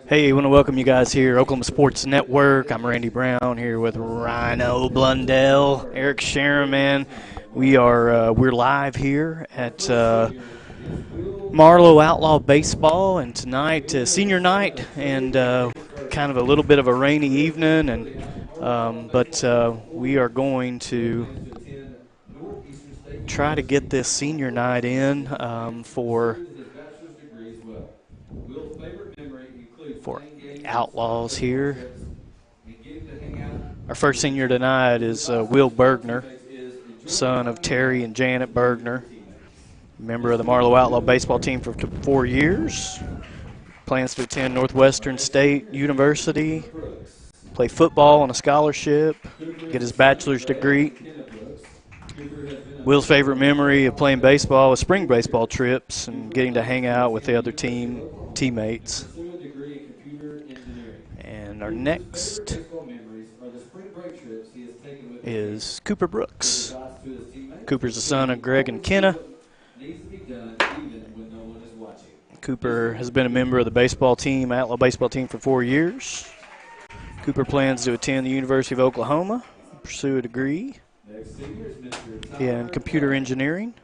Hey, I want to welcome you guys here, Oklahoma Sports Network. I'm Randy Brown here with Rhino Blundell, Eric Sherriman. We're live here at Marlow Outlaw Baseball, and tonight senior night, and kind of a little bit of a rainy evening, but we are going to try to get this senior night in for Outlaws here. Our first senior tonight is Will Bergner, son of Terry and Janet Bergner, member of the Marlow Outlaw baseball team for 4 years. Plans to attend Northwestern State University, play football on a scholarship, get his bachelor's degree. Will's favorite memory of playing baseball was spring baseball trips and getting to hang out with the other teammates. And our next is Cooper Brooks. Cooper's the son of Greg and Kenna. Cooper has been a member of the baseball team, Outlaw baseball team, for 4 years. Cooper plans to attend the University of Oklahoma, pursue a degree in computer engineering.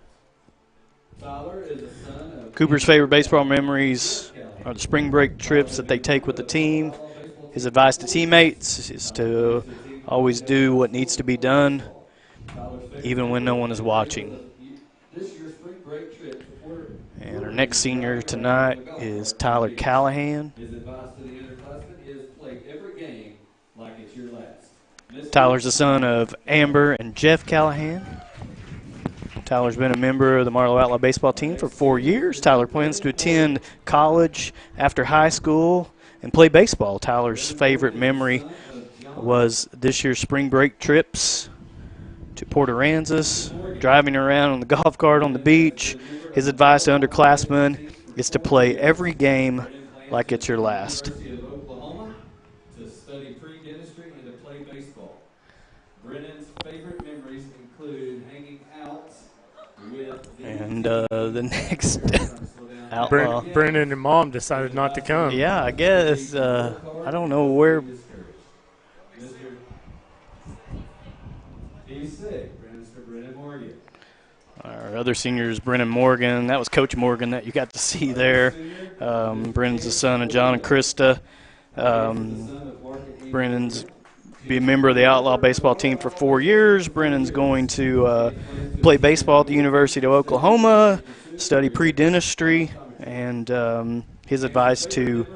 Cooper's favorite baseball memories are the spring break trips that they take with the team. His advice to teammates is to always do what needs to be done, even when no one is watching. And our next senior tonight is Tyler Callahan. Tyler's the son of Amber and Jeff Callahan. Tyler's been a member of the Marlow Outlaw baseball team for 4 years. Tyler plans to attend college after high school and play baseball. Tyler's favorite memory was this year's spring break trips to Port Aransas, driving around on the golf cart on the beach. His advice to underclassmen is to play every game like it's your last. And the next Outlaw. Brennan and Mom decided not to come. Yeah, I guess. I don't know where. Our other senior is Brennan Morgan. That was Coach Morgan that you got to see there. Brennan's the son of John and Krista. Brennan's be a member of the Outlaw baseball team for 4 years. Brennan's going to play baseball at the University of Oklahoma, study pre-dentistry, and his advice to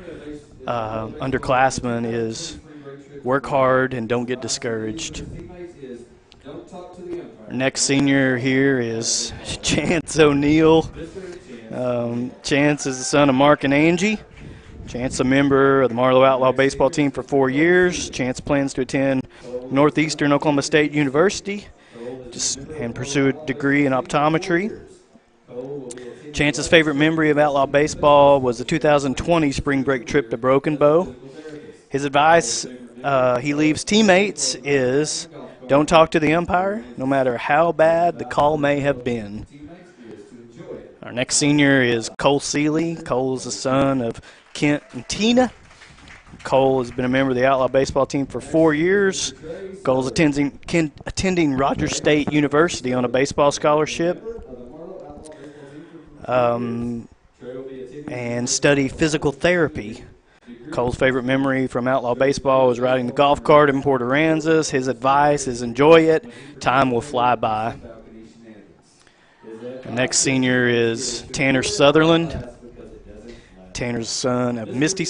underclassmen is work hard and don't get discouraged. Our next senior here is Chance O'Neill. Chance is the son of Mark and Angie. Chance is a member of the Marlow Outlaw baseball team for 4 years. Chance plans to attend Northeastern Oklahoma State University and pursue a degree in optometry. Chance's favorite memory of Outlaw baseball was the 2020 spring break trip to Broken Bow. His advice he leaves teammates is don't talk to the umpire, no matter how bad the call may have been. Our next senior is Cole Seeley. Cole is the son of Kent and Tina. Cole has been a member of the Outlaw baseball team for 4 years. Cole's attending Rogers State University on a baseball scholarship and study physical therapy. Cole's favorite memory from Outlaw baseball was riding the golf cart in Port Aransas. His advice is enjoy it. Time will fly by. The next senior is Tanner Sutherland. Tanner's son of Trey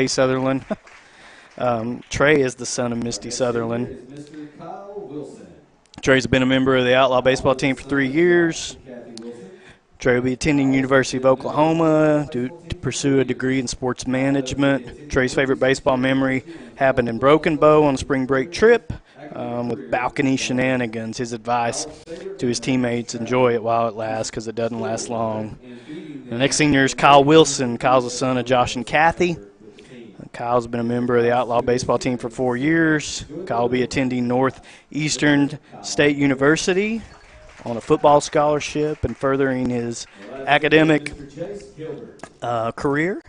Sutherland. Trey is the son of Misty Sutherland. Trey's been a member of the Outlaw baseball team for 3 years. Trey will be attending University of Oklahoma to pursue a degree in sports management. Trey's favorite baseball memory happened in Broken Bow on a spring break trip with balcony shenanigans. His advice to his teammates, enjoy it while it lasts because it doesn't last long. The next senior is Kyle Wilson. Kyle's the son of Josh and Kathy. Kyle's been a member of the Outlaw baseball team for 4 years. Kyle will be attending Northeastern State University on a football scholarship and furthering his academic career.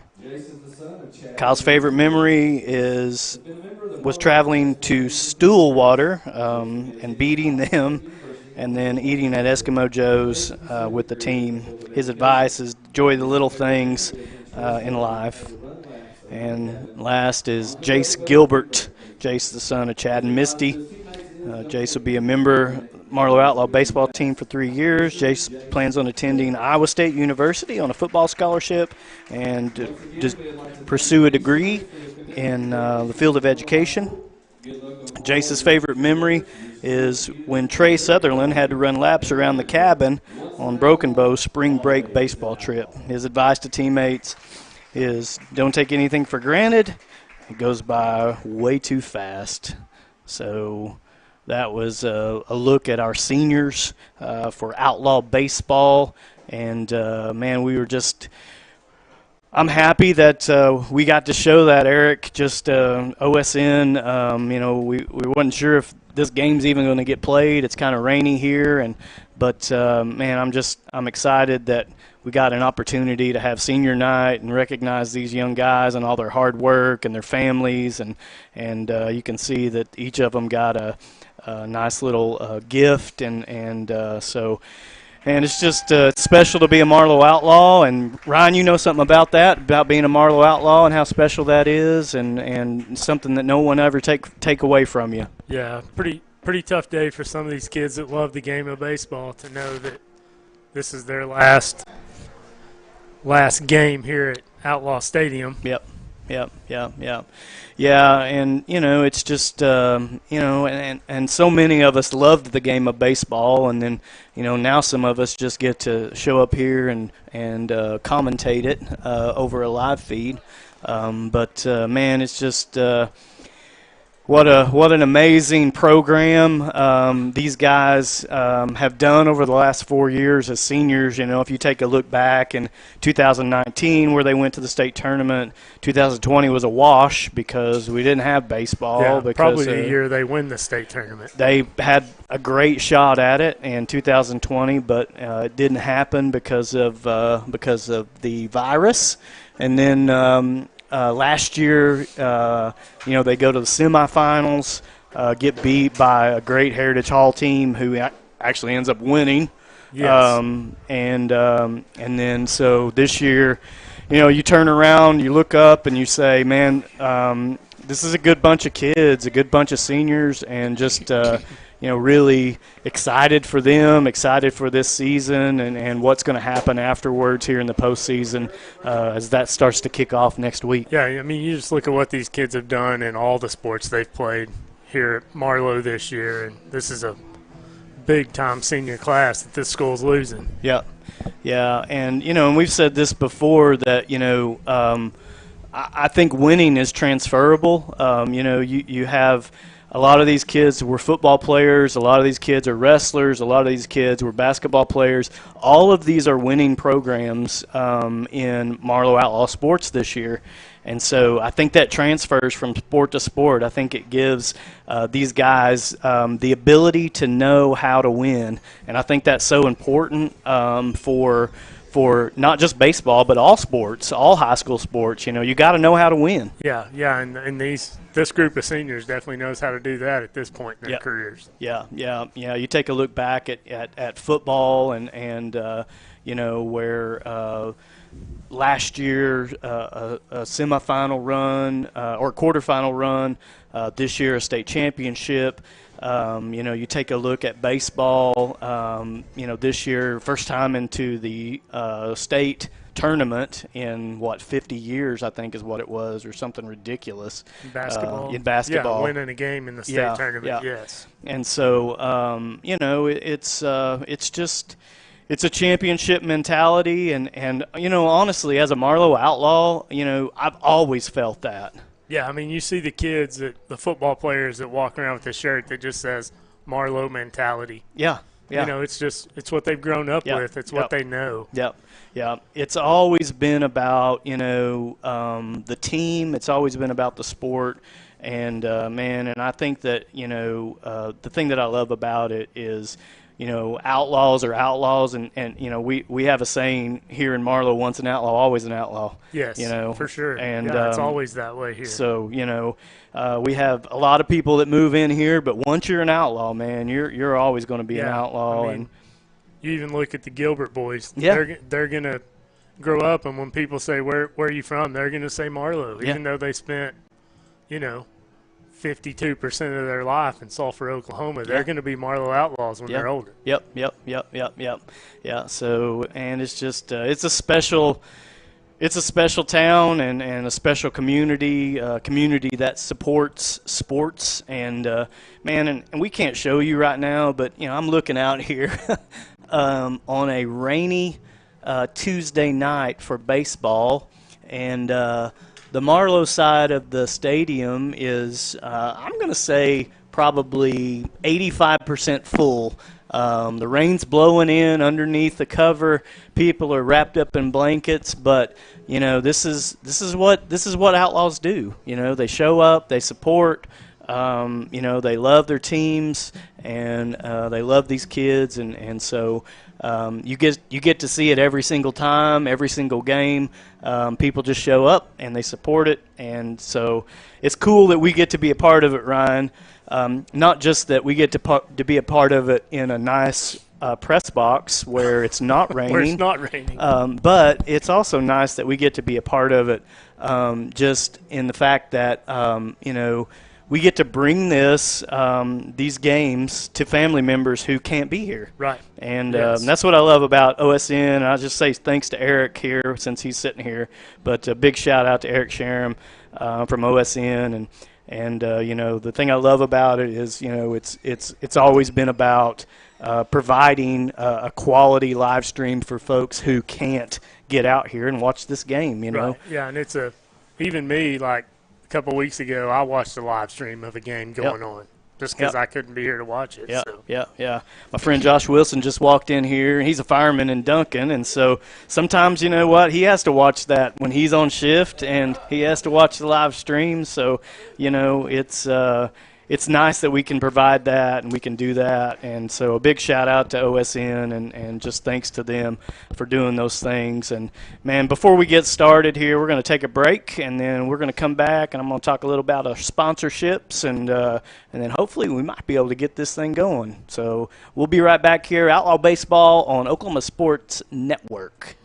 Kyle's favorite memory was traveling to Stillwater and beating them, and then eating at Eskimo Joe's with the team. His advice is enjoy the little things in life. And last is Jace Gilbert. Jace, the son of Chad and Misty. Jace will be a member Marlow Outlaw baseball team for 3 years. Jace plans on attending Iowa State University on a football scholarship and just pursue a degree in the field of education. Jace's favorite memory is when Trey Sutherland had to run laps around the cabin on Broken Bow's spring break baseball trip. His advice to teammates is don't take anything for granted. It goes by way too fast. So that was a look at our seniors for Outlaw baseball. And, man, we were just – I'm happy that we got to show that, Eric. Just OSN, we wasn't sure if this game's even going to get played. It's kind of rainy here. But man, I'm excited that we got an opportunity to have senior night and recognize these young guys and all their hard work and their families. And you can see that each of them got a nice little gift, and it's just special to be a Marlow Outlaw. And Ryan, you know something about that, about being a Marlow Outlaw and how special that is, and something that no one ever take away from you. Yeah, pretty tough day for some of these kids that love the game of baseball to know that this is their last game here at Outlaw Stadium. Yep. Yeah, and, it's just, and so many of us loved the game of baseball, and then, now some of us just get to show up here and commentate it over a live feed. But man, it's just what an amazing program these guys have done over the last 4 years as seniors. If you take a look back in 2019 where they went to the state tournament, 2020 was a wash because we didn't have baseball. Yeah, because, probably the year they win the state tournament. They had a great shot at it in 2020, but it didn't happen because of the virus. And then last year, they go to the semifinals, get beat by a great Heritage Hall team who actually ends up winning. Yes. And then so this year, you turn around, you look up, and you say, man, this is a good bunch of kids, a good bunch of seniors, and just really excited for them, excited for this season and what's going to happen afterwards here in the postseason as that starts to kick off next week. Yeah, I mean, you just look at what these kids have done in all the sports they've played here at Marlow this year, and this is a big-time senior class that this school's losing. Yeah, and, and we've said this before that, I think winning is transferable. You have – a lot of these kids were football players. A lot of these kids are wrestlers. A lot of these kids were basketball players. All of these are winning programs in Marlow Outlaw sports this year. And so I think that transfers from sport to sport. I think it gives these guys the ability to know how to win. And I think that's so important for not just baseball, but all sports, all high school sports. You got to know how to win. Yeah, and this group of seniors definitely knows how to do that at this point in their careers. Yeah. You take a look back at football and where last year a semifinal run or quarterfinal run, this year a state championship. You take a look at baseball, this year, first time into the state tournament in, 50 years, I think is what it was, or something ridiculous. Basketball. In basketball. Yeah, winning a game in the state tournament, yes. And so, it's a championship mentality, and honestly, as a Marlow Outlaw, I've always felt that. Yeah, I mean, you see the kids, the football players that walk around with a shirt that just says Marlow mentality. Yeah. It's what they've grown up with. It's what they know. Yeah. It's always been about, the team. It's always been about the sport. And, and I think that, the thing that I love about it is, outlaws are outlaws, and we have a saying here in Marlow: once an outlaw, always an outlaw. Yes, for sure. And it's always that way here. So we have a lot of people that move in here, but once you're an outlaw, man, you're always going to be an outlaw. I mean, and you even look at the Gilbert boys. Yeah. They're going to grow up, and when people say, where are you from, they're going to say Marlow, even though they spent, 52% of their life in Sulphur, Oklahoma. They're going to be Marlow Outlaws when they're older. Yep. Yeah. So, and it's just it's a special town and a special community that supports sports. And man, and we can't show you right now, but I'm looking out here on a rainy Tuesday night for baseball, and the Marlow side of the stadium is, I'm going to say, probably 85% full. The rain's blowing in underneath the cover. People are wrapped up in blankets, but this is what Outlaws do. They show up, they support. They love their teams, and they love these kids, and so you get to see it every single time, every single game. People just show up and they support it, and so it's cool that we get to be a part of it, Ryan. Not just that we get to be a part of it in a nice press box where it's not raining, where it's not raining, but it's also nice that we get to be a part of it, just in the fact that we get to bring these games to family members who can't be here. Right. And that's what I love about OSN. And I'll just say thanks to Eric here since he's sitting here. But a big shout out to Eric Sharam from OSN. And the thing I love about it is, it's always been about providing a quality live stream for folks who can't get out here and watch this game, Right. Yeah, and it's even me, like, a couple weeks ago, I watched a live stream of a game going on just because I couldn't be here to watch it. Yeah. My friend Josh Wilson just walked in here. He's a fireman in Duncan, and so sometimes, he has to watch that when he's on shift, and he has to watch the live stream. So, it's nice that we can provide that and we can do that. And so a big shout out to OSN and just thanks to them for doing those things. And, man, before we get started here, we're going to take a break, and then we're going to come back, and I'm going to talk a little about our sponsorships, and then hopefully we might be able to get this thing going. So we'll be right back here, Outlaw Baseball on Oklahoma Sports Network.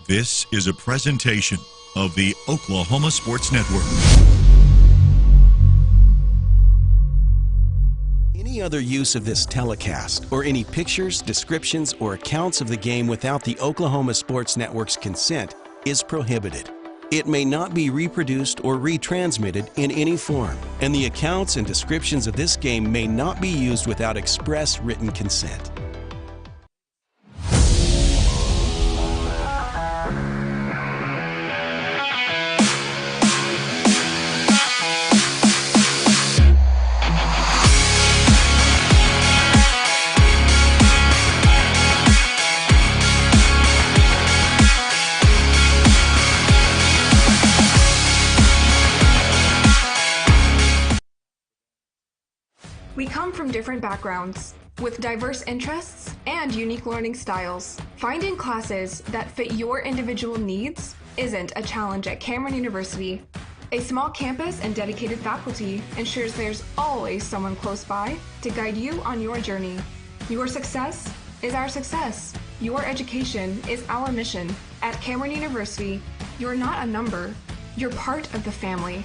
This is a presentation of the Oklahoma Sports Network. Any other use of this telecast or any pictures, descriptions, or accounts of the game without the Oklahoma Sports Network's consent is prohibited. It may not be reproduced or retransmitted in any form, and the accounts and descriptions of this game may not be used without express written consent. We come from different backgrounds, with diverse interests and unique learning styles. Finding classes that fit your individual needs isn't a challenge at Cameron University. A small campus and dedicated faculty ensures there's always someone close by to guide you on your journey. Your success is our success. Your education is our mission. At Cameron University, you're not a number, you're part of the family.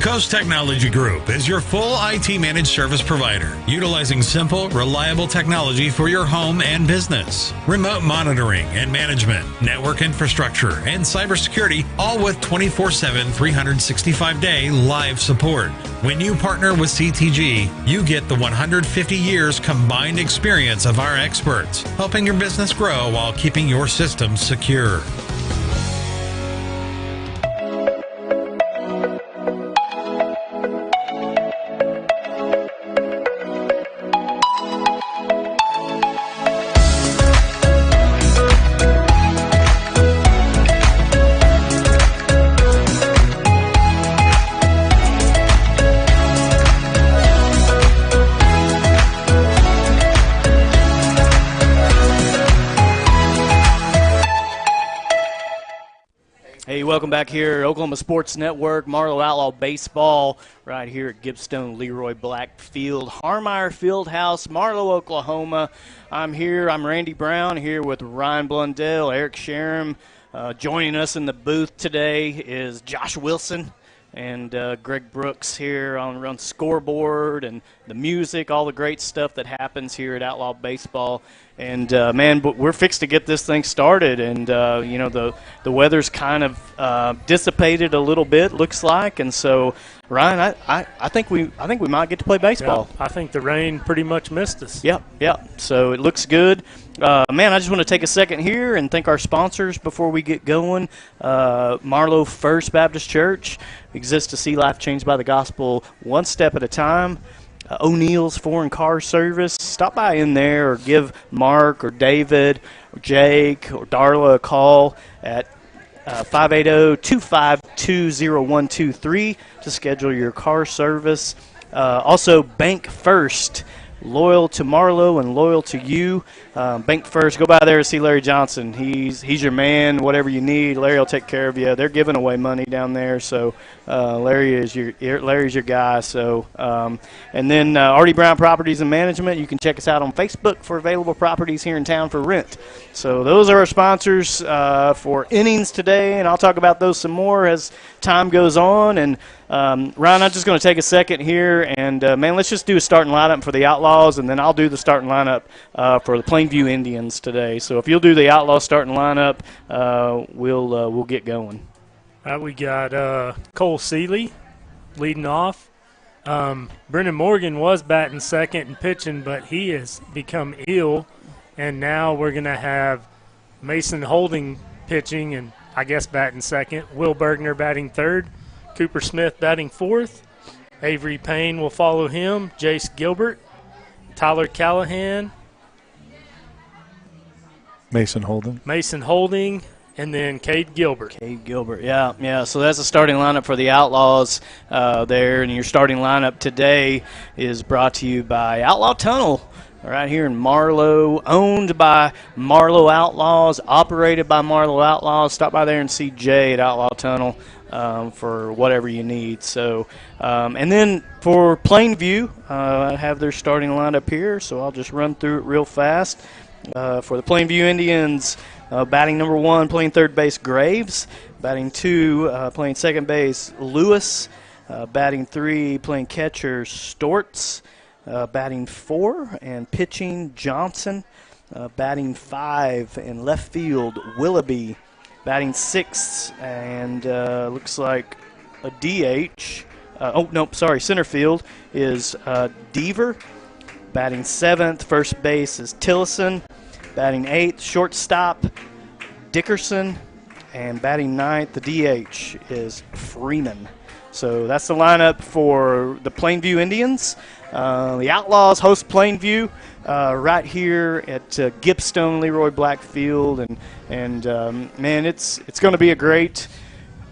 Coast Technology Group is your full IT managed service provider, utilizing simple, reliable technology for your home and business. Remote monitoring and management, network infrastructure, and cybersecurity, all with 24/7, 365-day live support. When you partner with CTG, you get the 150 years combined experience of our experts, helping your business grow while keeping your systems secure. welcome back here, Oklahoma Sports Network, Marlow Outlaw Baseball, right here at Gibstone Leroy Black Field, Harmeyer Fieldhouse, Marlow, Oklahoma. I'm Randy Brown, here with Ryan Blundell, Eric Sherem. Joining us in the booth today is Josh Wilson and Greg Brooks here on scoreboard and the music, all the great stuff that happens here at Outlaw Baseball. And, man, we're fixed to get this thing started. And, the weather's kind of dissipated a little bit, looks like. And so, Ryan, I think we might get to play baseball. Yeah, I think the rain pretty much missed us. Yep. So it looks good. Man, I just want to take a second here and thank our sponsors before we get going. Marlow First Baptist Church exists to see life changed by the gospel one step at a time. O'Neill's Foreign Car Service. Stop by in there or give Mark or David or Jake or Darla a call at 580-252-0123 to schedule your car service. Also, Bank First. Loyal to Marlow and loyal to you. Bank First, go by there and see Larry Johnson. He's your man. Whatever you need, Larry will take care of you. They're giving away money down there, so Larry's your guy. So, and then Artie Brown Properties and Management. You can check us out on Facebook for available properties here in town for rent. So those are our sponsors for innings today, and I'll talk about those some more as time goes on. And Ryan, I'm just going to take a second here, and man, let's just do a starting lineup for the Outlaws, and then I'll do the starting lineup for the Plainview Indians today. So if you'll do the Outlaw starting lineup, we'll get going. We got Cole Seeley leading off. Brendan Morgan was batting second and pitching, but he has become ill, and now we're going to have Mason Holding pitching and I guess batting second. Will Bergner batting third. Cooper Smith batting fourth. Avery Payne will follow him. Jace Gilbert. Tyler Callahan. Mason Holding. And then Cade Gilbert. Yeah. So that's the starting lineup for the Outlaws there. And your starting lineup today is brought to you by Outlaw Tunnel right here in Marlow, owned by Marlow Outlaws, operated by Marlow Outlaws. Stop by there and see Jay at Outlaw Tunnel for whatever you need. So, and then for Plainview, I have their starting lineup here, so I'll just run through it real fast. For the Plainview Indians, batting number 1, playing third base, Graves. Batting 2, playing second base, Lewis. Batting 3, playing catcher, Storts. Batting 4 and pitching, Johnson. Batting 5 in left field, Willoughby. Batting 6 and looks like a DH. Center field is Deaver. Batting 7th, first base is Tillison. Batting 8th, shortstop, Dickerson. And batting 9th, the DH is Freeman. So that's the lineup for the Plainview Indians. The Outlaws host Plainview right here at Gibstone Leroy Black Field, and man, it's going to be a great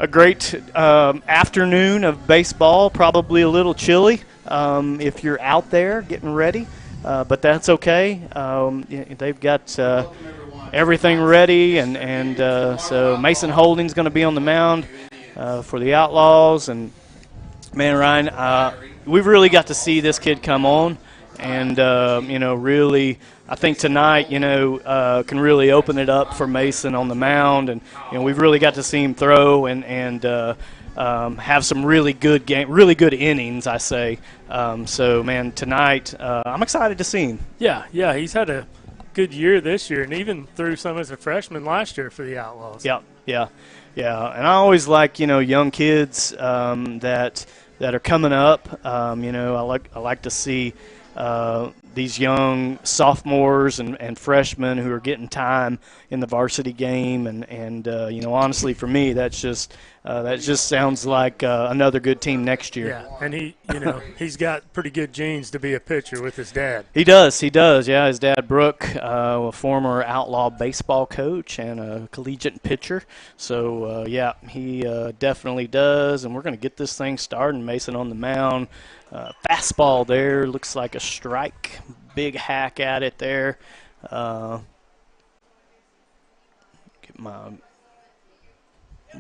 afternoon of baseball. Probably a little chilly if you're out there getting ready, but that's okay. They've got everything ready, and so Mason Holding's going to be on the mound for the Outlaws, and man, Ryan, we've really got to see this kid come on, and really, I think tonight, can really open it up for Mason on the mound, and we've really got to see him throw and have some really good innings, I say. So, man, tonight, I'm excited to see him. Yeah, he's had a good year this year, and even threw some as a freshman last year for the Outlaws. Yeah. And I always like young kids that are coming up. I like to see these young sophomores and freshmen who are getting time in the varsity game, and honestly, for me, that just sounds like another good team next year. Yeah, and he's got pretty good genes to be a pitcher with his dad. He does. Yeah, his dad Brooke, a former Outlaw baseball coach and a collegiate pitcher. So he definitely does. And we're going to get this thing started. Mason on the mound. Fastball there, looks like a strike. Big hack at it there. Get my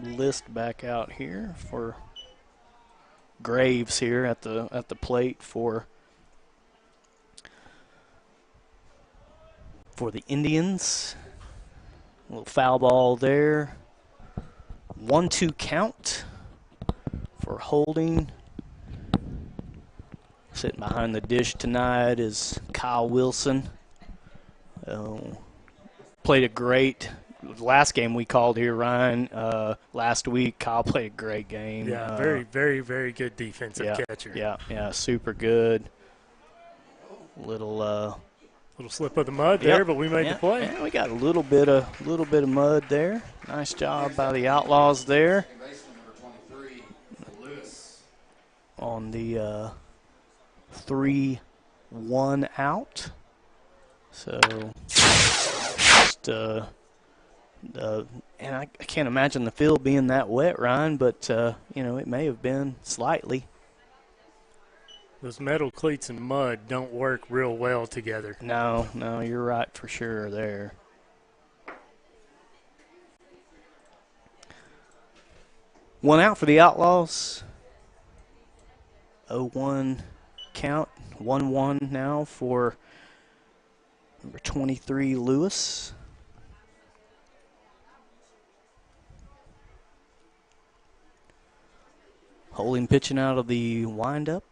list back out here for Graves here at the plate for the Indians. A little foul ball there. 1-2 count for Holding. Sitting behind the dish tonight is Kyle Wilson. Played a great last game we called here, Ryan. Last week, Kyle played a great game. Yeah, very, very, very good defensive catcher. Yeah, super good. Little slip of the mud there, but we made the play. Yeah, we got a little bit of mud there. Nice job by the Outlaws there. On the 3-1 out. So just and I can't imagine the field being that wet, Ryan, but it may have been slightly. Those metal cleats and mud don't work real well together. No, you're right for sure there. One out for the Outlaws. 0-1 count. 1-1 now for number 23, Lewis. Holding pitching out of the windup.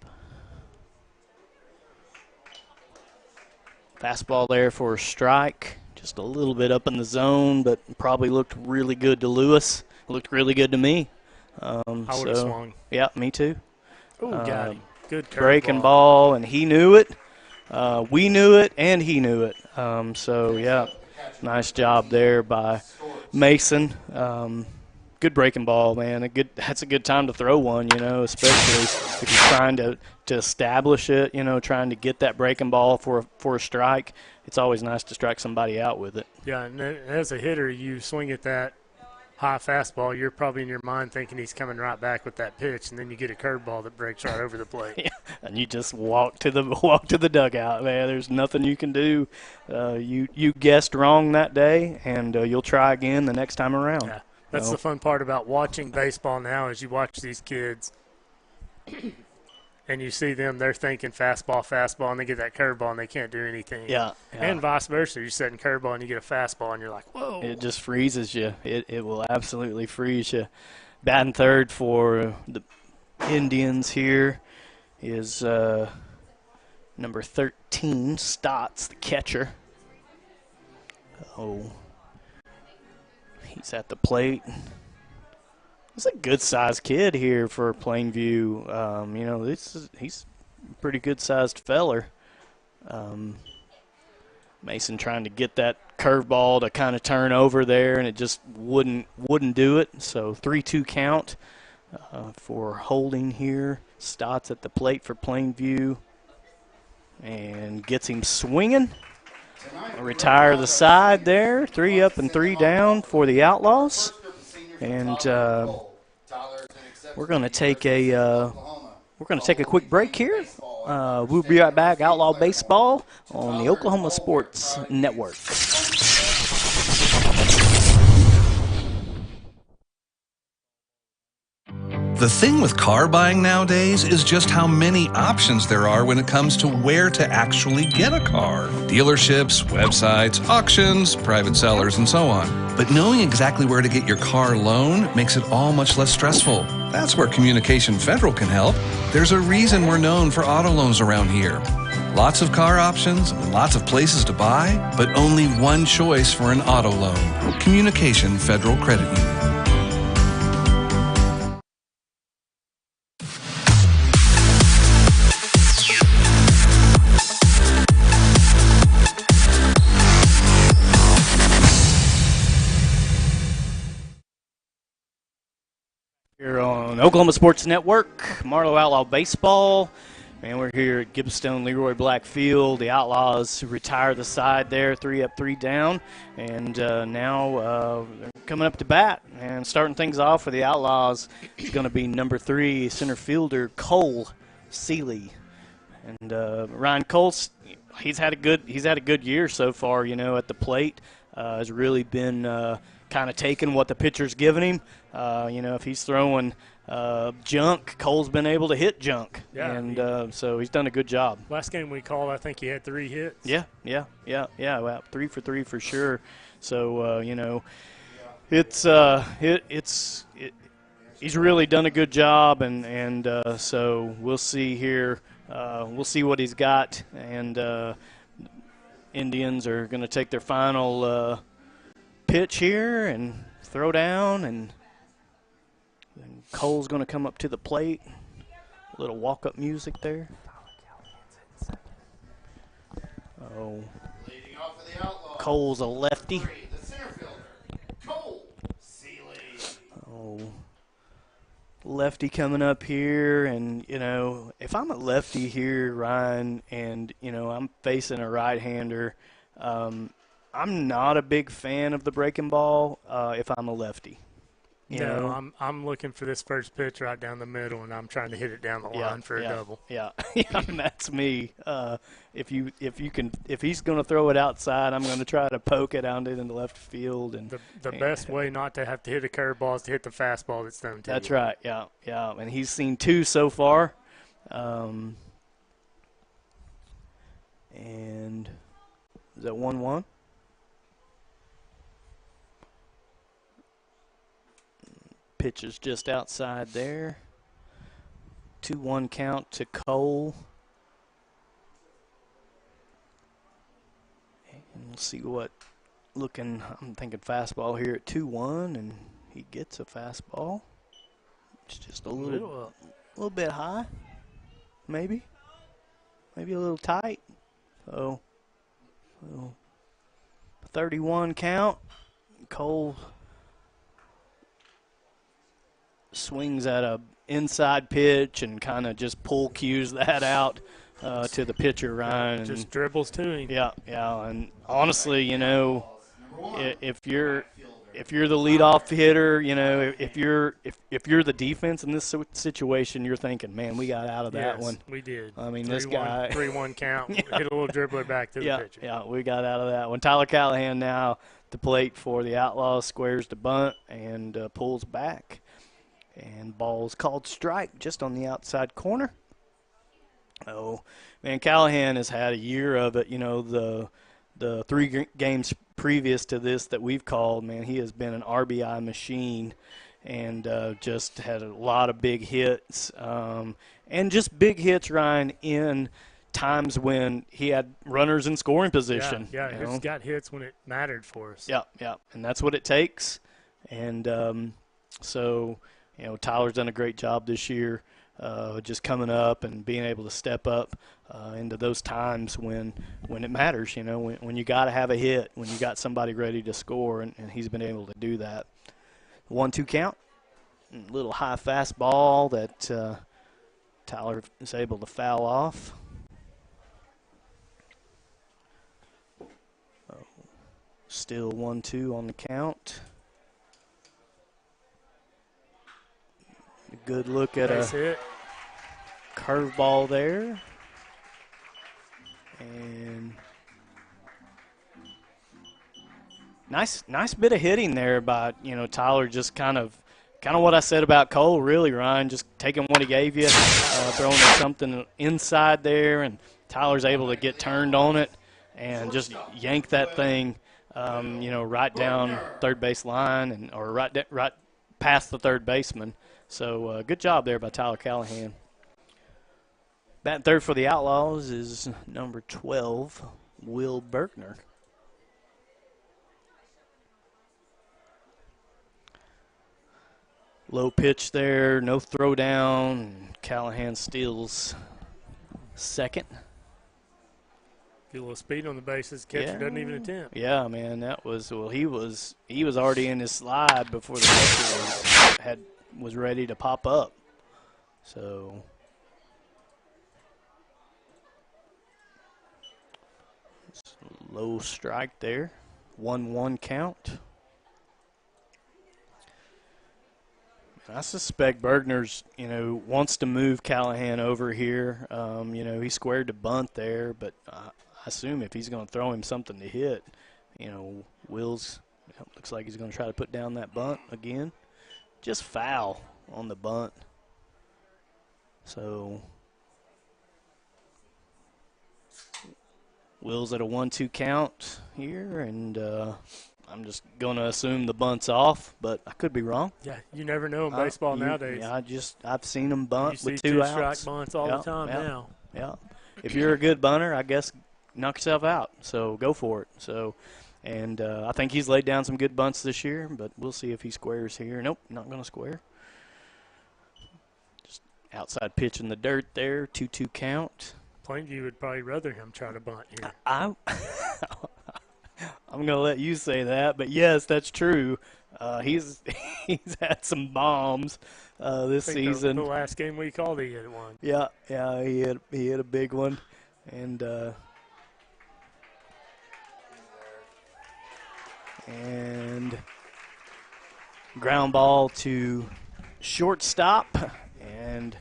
Fastball there for a strike. Just a little bit up in the zone, but probably looked really good to Lewis. Looked really good to me. I would have swung. Yeah, me too. Ooh, got him. Good curve breaking ball, and he knew it. We knew it, and he knew it. Nice job there by Mason. Good breaking ball, man. That's a good time to throw one, especially if you're trying to establish it, trying to get that breaking ball for a strike. It's always nice to strike somebody out with it. Yeah, and as a hitter, you swing at that high fastball, you're probably in your mind thinking he's coming right back with that pitch, and then you get a curveball that breaks right over the plate. Yeah, and you just walk to the dugout, man. There's nothing you can do. You guessed wrong that day, and you'll try again the next time around. Yeah, that's the fun part about watching baseball now is you watch these kids and you see them, they're thinking fastball, and they get that curveball and they can't do anything. Yeah. And vice versa. You're setting curveball and you get a fastball and you're like, whoa. It just freezes you. It will absolutely freeze you. Batting third for the Indians here is number 13, Stotts, the catcher. Oh, he's at the plate. He's a good-sized kid here for Plainview. He's a pretty good-sized feller. Mason trying to get that curveball to kind of turn over there, and it just wouldn't do it. So 3-2 count for Holding here. Stotts at the plate for Plainview and gets him swinging. Retire the side there. 3 up and 3 down for the Outlaws. And we're going to take a quick break here. We'll be right back. Outlaw Baseball on the Oklahoma Sports Network. The thing with car buying nowadays is just how many options there are when it comes to where to actually get a car. Dealerships, websites, auctions, private sellers, and so on. But knowing exactly where to get your car loan makes it all much less stressful. That's where Communication Federal can help. There's a reason we're known for auto loans around here. Lots of car options, lots of places to buy, but only one choice for an auto loan. Communication Federal Credit Union. Here on Oklahoma Sports Network, Marlow Outlaw Baseball. And we're here at Gibstone Leroy Black Field. The Outlaws retire the side there, 3 up, 3 down. And now they're coming up to bat and starting things off for the Outlaws. It's going to be number 3, center fielder Cole Seeley. And Ryan Cole, he's had a good year so far, at the plate. Has really been kind kind of taking what the pitcher's giving him. If he's throwing junk, Cole's been able to hit junk. Yeah, and so he's done a good job. Last game we called, I think he had 3 hits. Yeah. Well, 3 for 3 for sure. So, he's really done a good job, and so we'll see here. We'll see what he's got, and Indians are going to take their final pitch here and throw down, and Cole's going to come up to the plate. A little walk-up music there. Oh, Cole's a lefty. Oh, lefty coming up here, and if I'm a lefty here, Ryan, and I'm facing a right-hander, I'm not a big fan of the breaking ball if I'm a lefty. You know? I'm looking for this first pitch right down the middle, and I'm trying to hit it down the line for a double. Yeah, and that's me. If he's going to throw it outside, I'm going to try to poke it out into the left field. And the best way not to have to hit a curveball is to hit the fastball that's thrown to you. That's right. Yeah. And he's seen 2 so far. And is that 1-1? Pitch is just outside there. 2-1 count to Cole. And we'll see what I'm thinking fastball here at 2-1, and he gets a fastball. It's just a little bit high, maybe a little tight. So 31 count. Cole swings at a inside pitch and kind of just pull cues that out to the pitcher, Ryan. Just dribbles to him. Yeah. And honestly, if you're the leadoff hitter, if you're the defense in this situation, you're thinking, man, we got out of that one. We did. I mean, this guy 3-1 count, hit a little dribbler back to the pitcher. Yeah, we got out of that one. Tyler Callahan now to plate for the Outlaws, squares to bunt and pulls back. And ball's called strike just on the outside corner. Oh, man, Callahan has had a year of it. The 3 games previous to this that we've called, man, he has been an RBI machine and just had a lot of big hits. And just big hits, Ryan, in times when he had runners in scoring position. Yeah, he's got hits when it mattered for us. Yeah, and that's what it takes. And so – Tyler's done a great job this year, just coming up and being able to step up into those times when it matters. When you got to have a hit, when you got somebody ready to score, and he's been able to do that. 1-2 count, a little high fastball that Tyler is able to foul off. Still 1-2 on the count. Good look at a curveball there. And nice bit of hitting there by, Tyler, just kind of what I said about Cole, really, Ryan, just taking what he gave you, throwing something inside there, and Tyler's able to get turned on it and just yank that thing, right down third base line or right past the third baseman. So good job there by Tyler Callahan. Batting third for the Outlaws is number 12, Will Berkner. Low pitch there, no throw down. Callahan steals second. Get a little speed on the bases. Catcher doesn't even attempt. Yeah, man, he was already in his slide before the catcher was ready to pop up. So low strike there. 1-1 count. I suspect Bergner's, wants to move Callahan over here. He squared to bunt there, but I assume if he's going to throw him something to hit, Will's Yep, looks like he's going to try to put down that bunt again. Just foul on the bunt. So Will's at a 1-2 count here, and I'm just going to assume the bunt's off, but I could be wrong. Yeah, you never know in baseball nowadays. Yeah, I've seen them bunt with 2 outs. Strike bunts all the time now. Yeah, if you're a good bunter, I guess knock yourself out. So go for it. So, and I think he's laid down some good bunts this year, but we'll see if he squares here. Nope, not going to square. Just outside pitch in the dirt there, 2-2 count. Plainview would probably rather him try to bunt here. I'm going to let you say that, but yes, that's true. He's had some bombs this season. The last game we called, he hit one. Yeah, he hit a big one, and ground ball to shortstop, and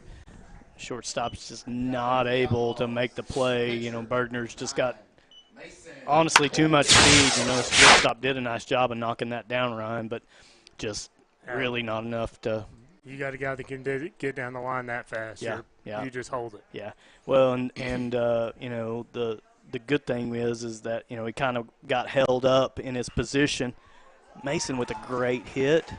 shortstop's just not able to make the play. You know, Bergner's just got honestly too much speed. You know, shortstop did a nice job of knocking that down, Ryan, but just really not enough to. You got a guy that can get down the line that fast. Yeah. You just hold it. Yeah. Well, and you know, the good thing is that, you know, he kind of got held up in his position. Mason with a great hit.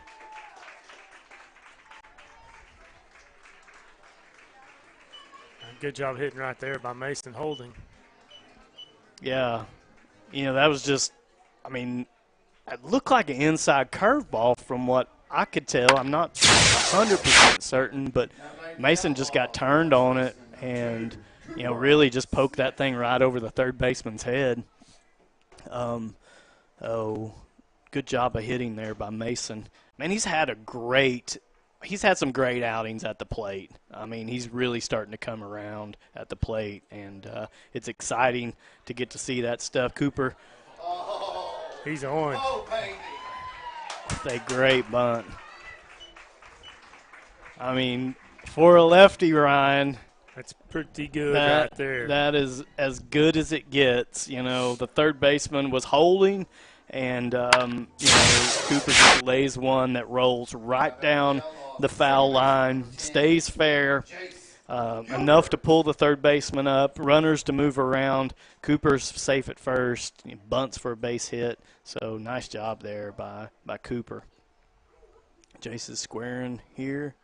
Good job hitting right there by Mason Holding. Yeah. You know, that was just, I mean, it looked like an inside curveball from what I could tell. I'm not 100% certain, but Mason just got turned on it and, you know, really just poked that thing right over the third baseman's head. Good job of hitting there by Mason. Man, he's had some great outings at the plate. I mean, he's really starting to come around at the plate, and it's exciting to get to see that stuff. Cooper. He's on. That's a great bunt. I mean, for a lefty, Ryan. That's pretty good right there. That is as good as it gets. You know, the third baseman was holding, and, you know, Cooper just lays one that rolls right down the foul line, stays fair, enough to pull the third baseman up, runners to move around. Cooper's safe at first, bunts for a base hit. So nice job there by Cooper. Jace is squaring here.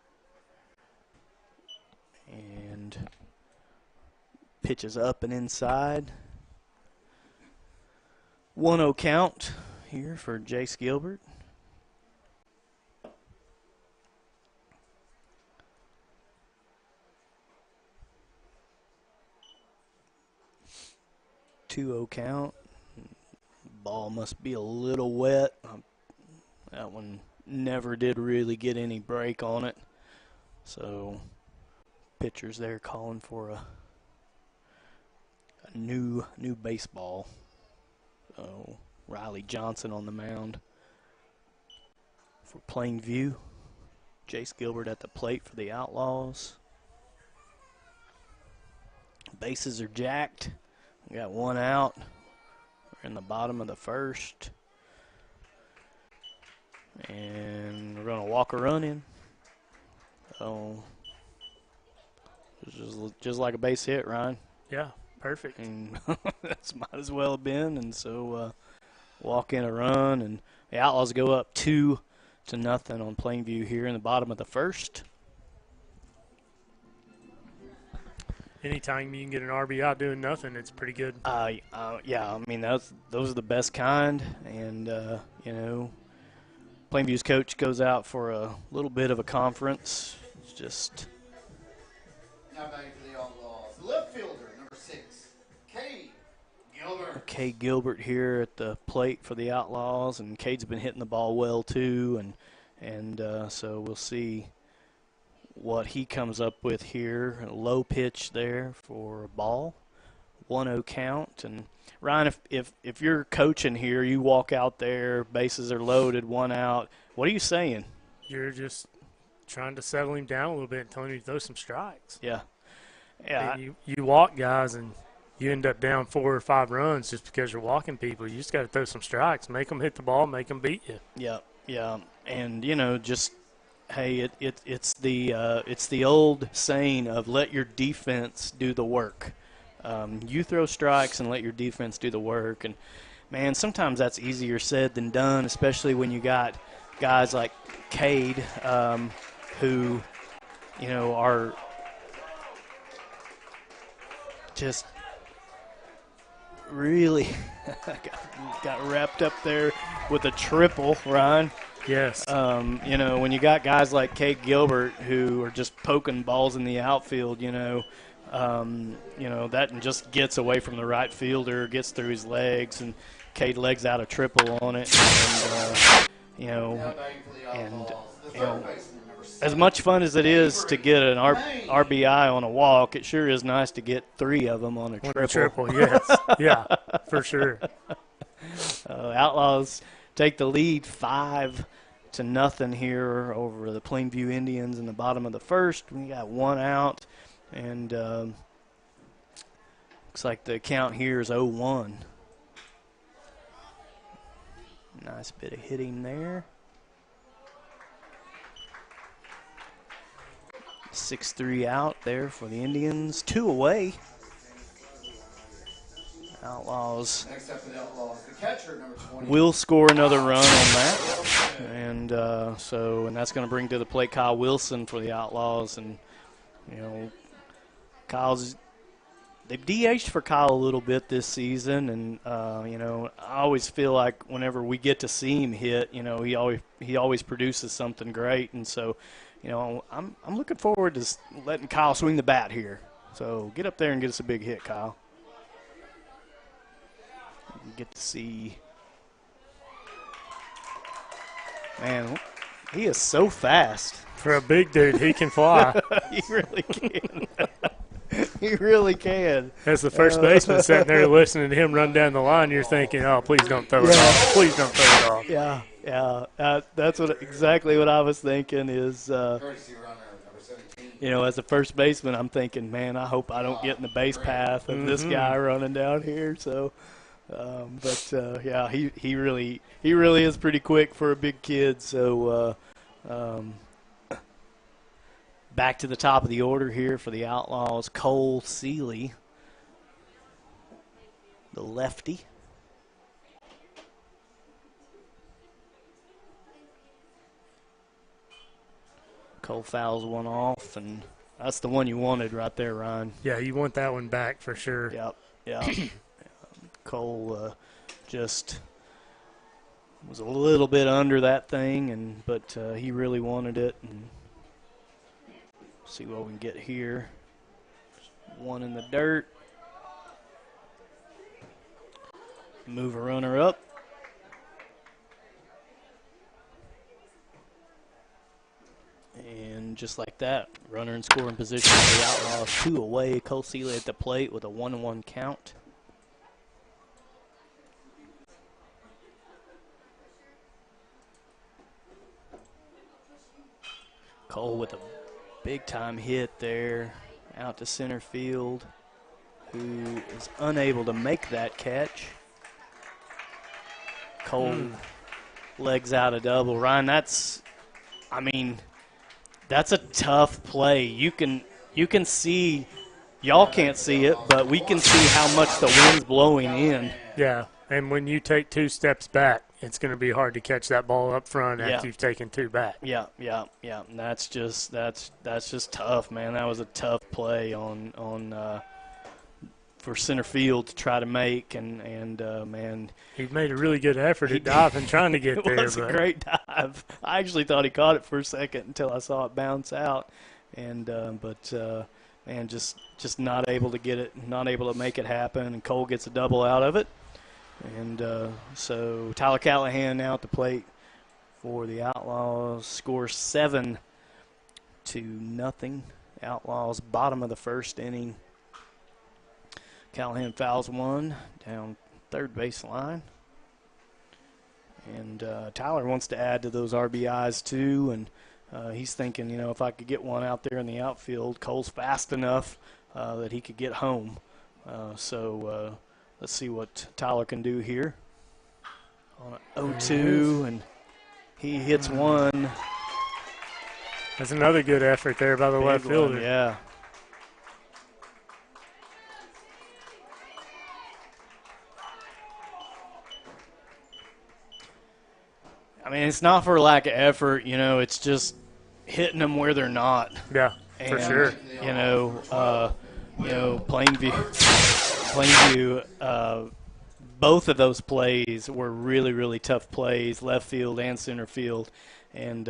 And pitches up and inside. 1-0 count here for Jace Gilbert. Two-0 count. Ball must be a little wet. That one never did really get any break on it. So pitcher's there calling for a new baseball. So Riley Johnson on the mound for Plainview. Jace Gilbert at the plate for the Outlaws. Bases are jacked. We got 1 out. We're in the bottom of the first. And we're going to walk a run in. So just like a base hit, Ryan. Yeah, perfect. And that's might as well have been. And so walk in a run. And the Outlaws go up 2-0 on Plainview here in the bottom of the first. Anytime you can get an RBI doing nothing, it's pretty good. Yeah, I mean, those are the best kind. And, you know, Plainview's coach goes out for a little bit of a conference. It's just. Now back for the Outlaws. The left fielder, number 6, Cade Gilbert. Cade Gilbert here at the plate for the Outlaws. And Cade's been hitting the ball well, too. And so we'll see what he comes up with here. A low pitch there for a ball. 1-0 count. And Ryan, if you're coaching here, you walk out there, bases are loaded, 1 out. What are you saying? You're just trying to settle him down a little bit and telling him to throw some strikes. Yeah. Yeah. You walk guys and you end up down 4 or 5 runs just because you're walking people. You just got to throw some strikes, make them hit the ball, make them beat you. Yeah. And, just, hey, it's the old saying of let your defense do the work. You throw strikes and let your defense do the work. And, man, sometimes that's easier said than done, especially when you got guys like Cade who, are just really got wrapped up there with a triple, Ryan. Yes. When you got guys like Cade Gilbert who are just poking balls in the outfield, that just gets away from the right fielder, gets through his legs, and Cade legs out a triple on it. And, as much fun as it is to get an RBI on a walk, it sure is nice to get 3 of them on a triple. Triple, yes. Yeah, for sure. Outlaws take the lead 5-0 here over the Plainview Indians in the bottom of the first. We got 1 out, and looks like the count here is 0-1. Nice bit of hitting there. 6-3 out there for the Indians. 2 away. Outlaws will score another run on that. And and that's going to bring to the plate Kyle Wilson for the Outlaws. And, they've DH'd for Kyle a little bit this season. And, I always feel like whenever we get to see him hit, he always produces something great. And so, I'm looking forward to letting Kyle swing the bat here. So get up there and get us a big hit, Kyle. You get to see. Man, he is so fast. For a big dude, he can fly. He really can. He really can. As the first baseman sitting there listening to him run down the line, you're thinking, oh, please don't throw it off. Please don't throw it off. Yeah. That's exactly what I was thinking is, as a first baseman, I'm thinking, man, I hope I don't get in the base path of this guy running down here. So, he really is pretty quick for a big kid. So, back to the top of the order here for the Outlaws, Cole Seeley, the lefty. Cole fouls one off, and that's the one you wanted right there, Ryan. Yeah, you want that one back for sure. Yep. Cole just was a little bit under that thing, but he really wanted it. And see what we can get here. One in the dirt. Move a runner up. And just like that, runner in scoring position for the Outlaws. 2 away. Cole Seeley at the plate with a 1-1 count. Cole with a big-time hit there out to center field, who is unable to make that catch. Cole legs out a double. Ryan, that's a tough play. You can see, y'all can't see it, but we can see how much the wind's blowing in. Yeah, and when you take 2 steps back, it's going to be hard to catch that ball up front after you've taken 2 back. Yeah. And that's just tough, man. That was a tough play for center field to try to make, and man, he made a really good effort at diving, trying to get there. It was a great dive. I actually thought he caught it for a second until I saw it bounce out, and man, just not able to get it, not able to make it happen. And Cole gets a double out of it. And so Tyler Callahan now at the plate for the Outlaws. Scores 7-0. Outlaws bottom of the first inning. Callahan fouls one down third base line. And Tyler wants to add to those RBIs too. And he's thinking, if I could get one out there in the outfield, Cole's fast enough that he could get home. So let's see what Tyler can do here. On an 0-2, and he hits one. That's another good effort there by the left fielder. Yeah. I mean, it's not for lack of effort, it's just hitting them where they're not. Yeah, for sure. Plainview, both of those plays were really, really tough plays, left field and center field. And,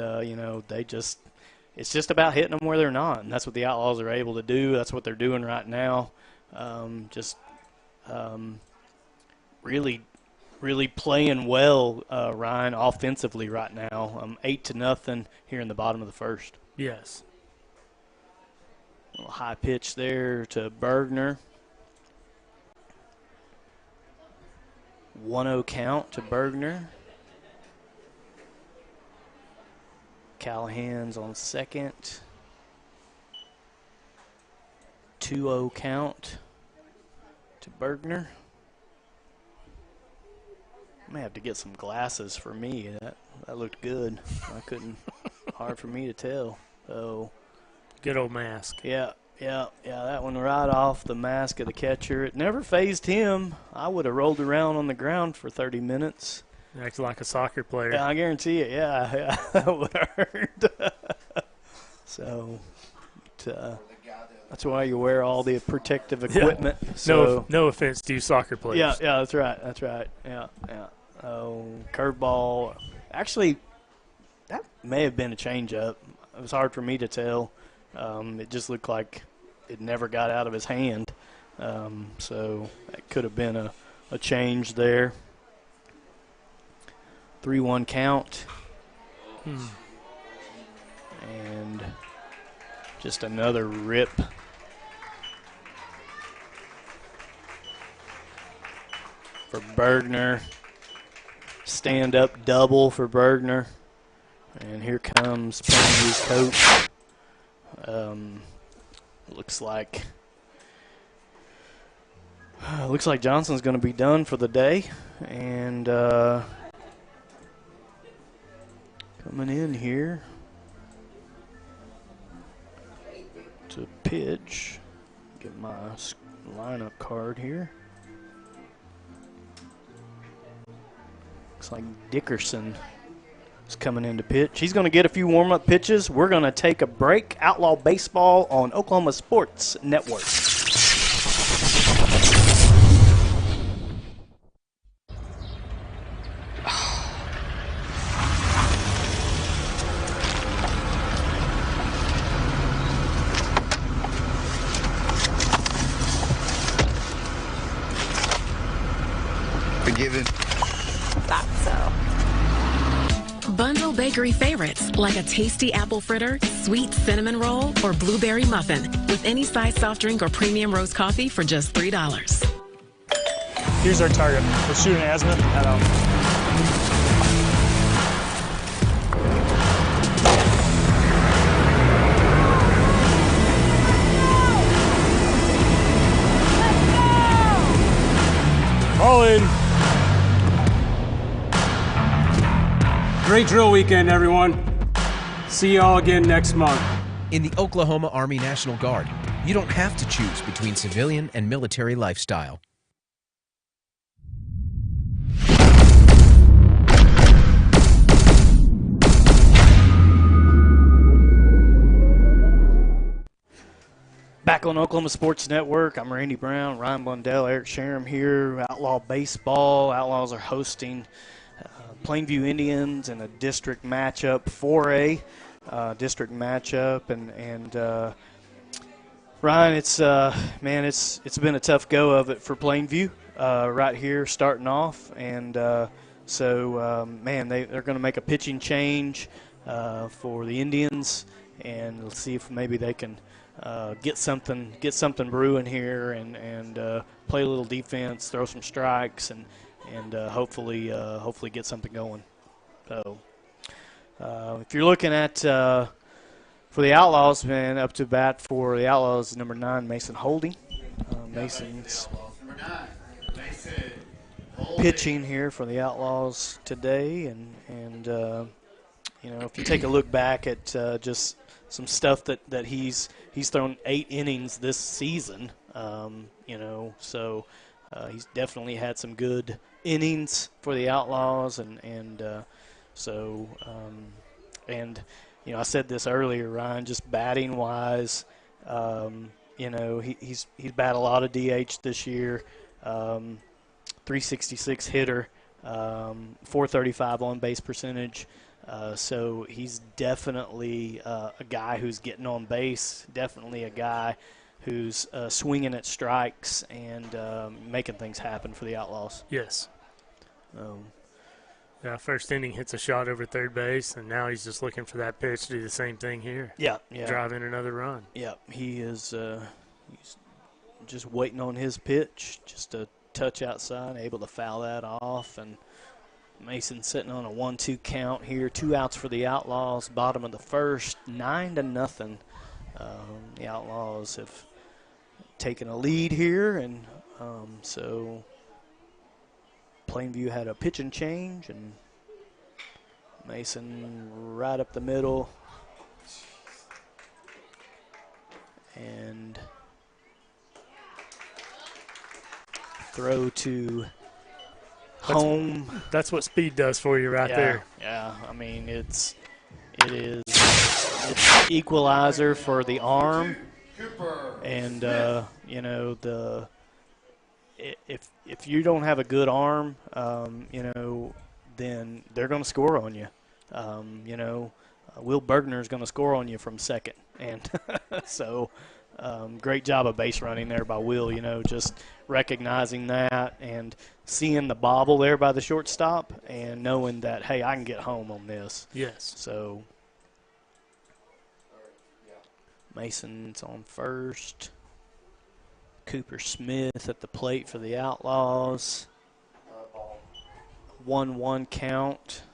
it's just about hitting them where they're not. And that's what the Outlaws are able to do. That's what they're doing right now. Really playing well, Ryan, offensively right now. 8-0 here in the bottom of the first. Yes. A little high pitch there to Bergner. 1-0 count to Bergner. Callahan's on second. 2-0 count to Bergner. I may have to get some glasses for me. That looked good. Hard for me to tell. So, good old mask. Yeah. That one right off the mask of the catcher. It never phased him. I would have rolled around on the ground for 30 minutes. Acts like a soccer player. Yeah, I guarantee it. Yeah, that would have hurt. So, that's why you wear all the protective equipment. Yeah. So, no offense to you soccer players. Yeah, that's right. Yeah. Oh, curveball. Actually, that may have been a changeup. It was hard for me to tell. It just looked like it never got out of his hand. So that could have been a change there. 3-1 count. And just another rip. For Bergner. Stand-up double for Bergner. And here comes Plainview's coach. Looks like Johnson's going to be done for the day. And coming in here to pitch. Get my lineup card here. Looks like Dickerson is coming in to pitch. He's going to get a few warm-up pitches. We're going to take a break. Outlaw Baseball on Oklahoma Sports Network. Forgiven. Thought so. Bundle bakery favorites like a tasty apple fritter, sweet cinnamon roll, or blueberry muffin with any size soft drink or premium roast coffee for just $3. Here's our target. We're shooting azimuth at All in. Great drill weekend, everyone. See y'all again next month. In the Oklahoma Army National Guard, you don't have to choose between civilian and military lifestyle. Back on Oklahoma Sports Network, I'm Randy Brown, Ryan Blundell, Eric Sharam here. Outlaw Baseball. Outlaws are hosting Plainview Indians in a district matchup, 4A district matchup, and Ryan, it's been a tough go of it for Plainview right here starting off, and they're going to make a pitching change for the Indians, and let's see if maybe they can get something brewing here and play a little defense, throw some strikes, and hopefully get something going. So if you're looking at for the Outlaws, man, up to bat for the Outlaws, number 9, Mason Holding. Mason's pitching here for the Outlaws today, and you know, if you take a look back at just some stuff that he's thrown 8 innings this season, you know, so he's definitely had some good innings for the Outlaws, and you know, I said this earlier, Ryan, just batting wise, you know, he's batted a lot of DH this year. 366 hitter, 435 on base percentage. So he's definitely a guy who's getting on base, definitely a guy who's swinging at strikes and making things happen for the Outlaws. Yes. Yeah, first inning hits a shot over third base, and now he's just looking for that pitch to do the same thing here. Yeah. Drive in another run. Yeah, he is he's just waiting on his pitch, just a touch outside, able to foul that off, and Mason sitting on a 1-2 count here. 2 outs for the Outlaws, bottom of the first, 9-0. The Outlaws have taken a lead here, and so Plainview had a pitching change, and Mason right up the middle, and throw to home. That's what speed does for you right there. Yeah, I mean, it's equalizer for the arm, and you know, if you don't have a good arm, you know, then they're going to score on you. You know, Will Bergner is going to score on you from second, and so great job of base running there by Will. You know, just recognizing that and seeing the bobble there by the shortstop and knowing that, hey, I can get home on this. Yes. So Mason's on first. Cooper Smith at the plate for the Outlaws. 1-1 count.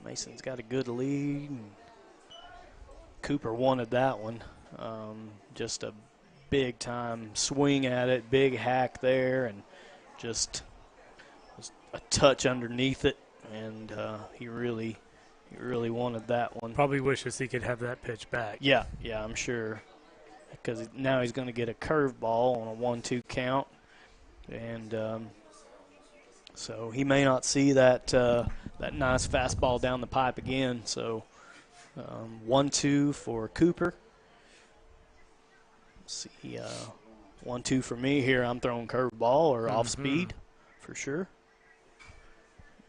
Mason's got a good lead. Cooper wanted that one. Just a big time swing at it, big hack there, and just a touch underneath it, and he really wanted that one. Probably wishes he could have that pitch back. Yeah, I'm sure, because now he's going to get a curveball on a 1-2 count, and so he may not see that that nice fastball down the pipe again. So 1-2 for Cooper. Let's see, 1-2 for me here. I'm throwing curveball or off speed for sure.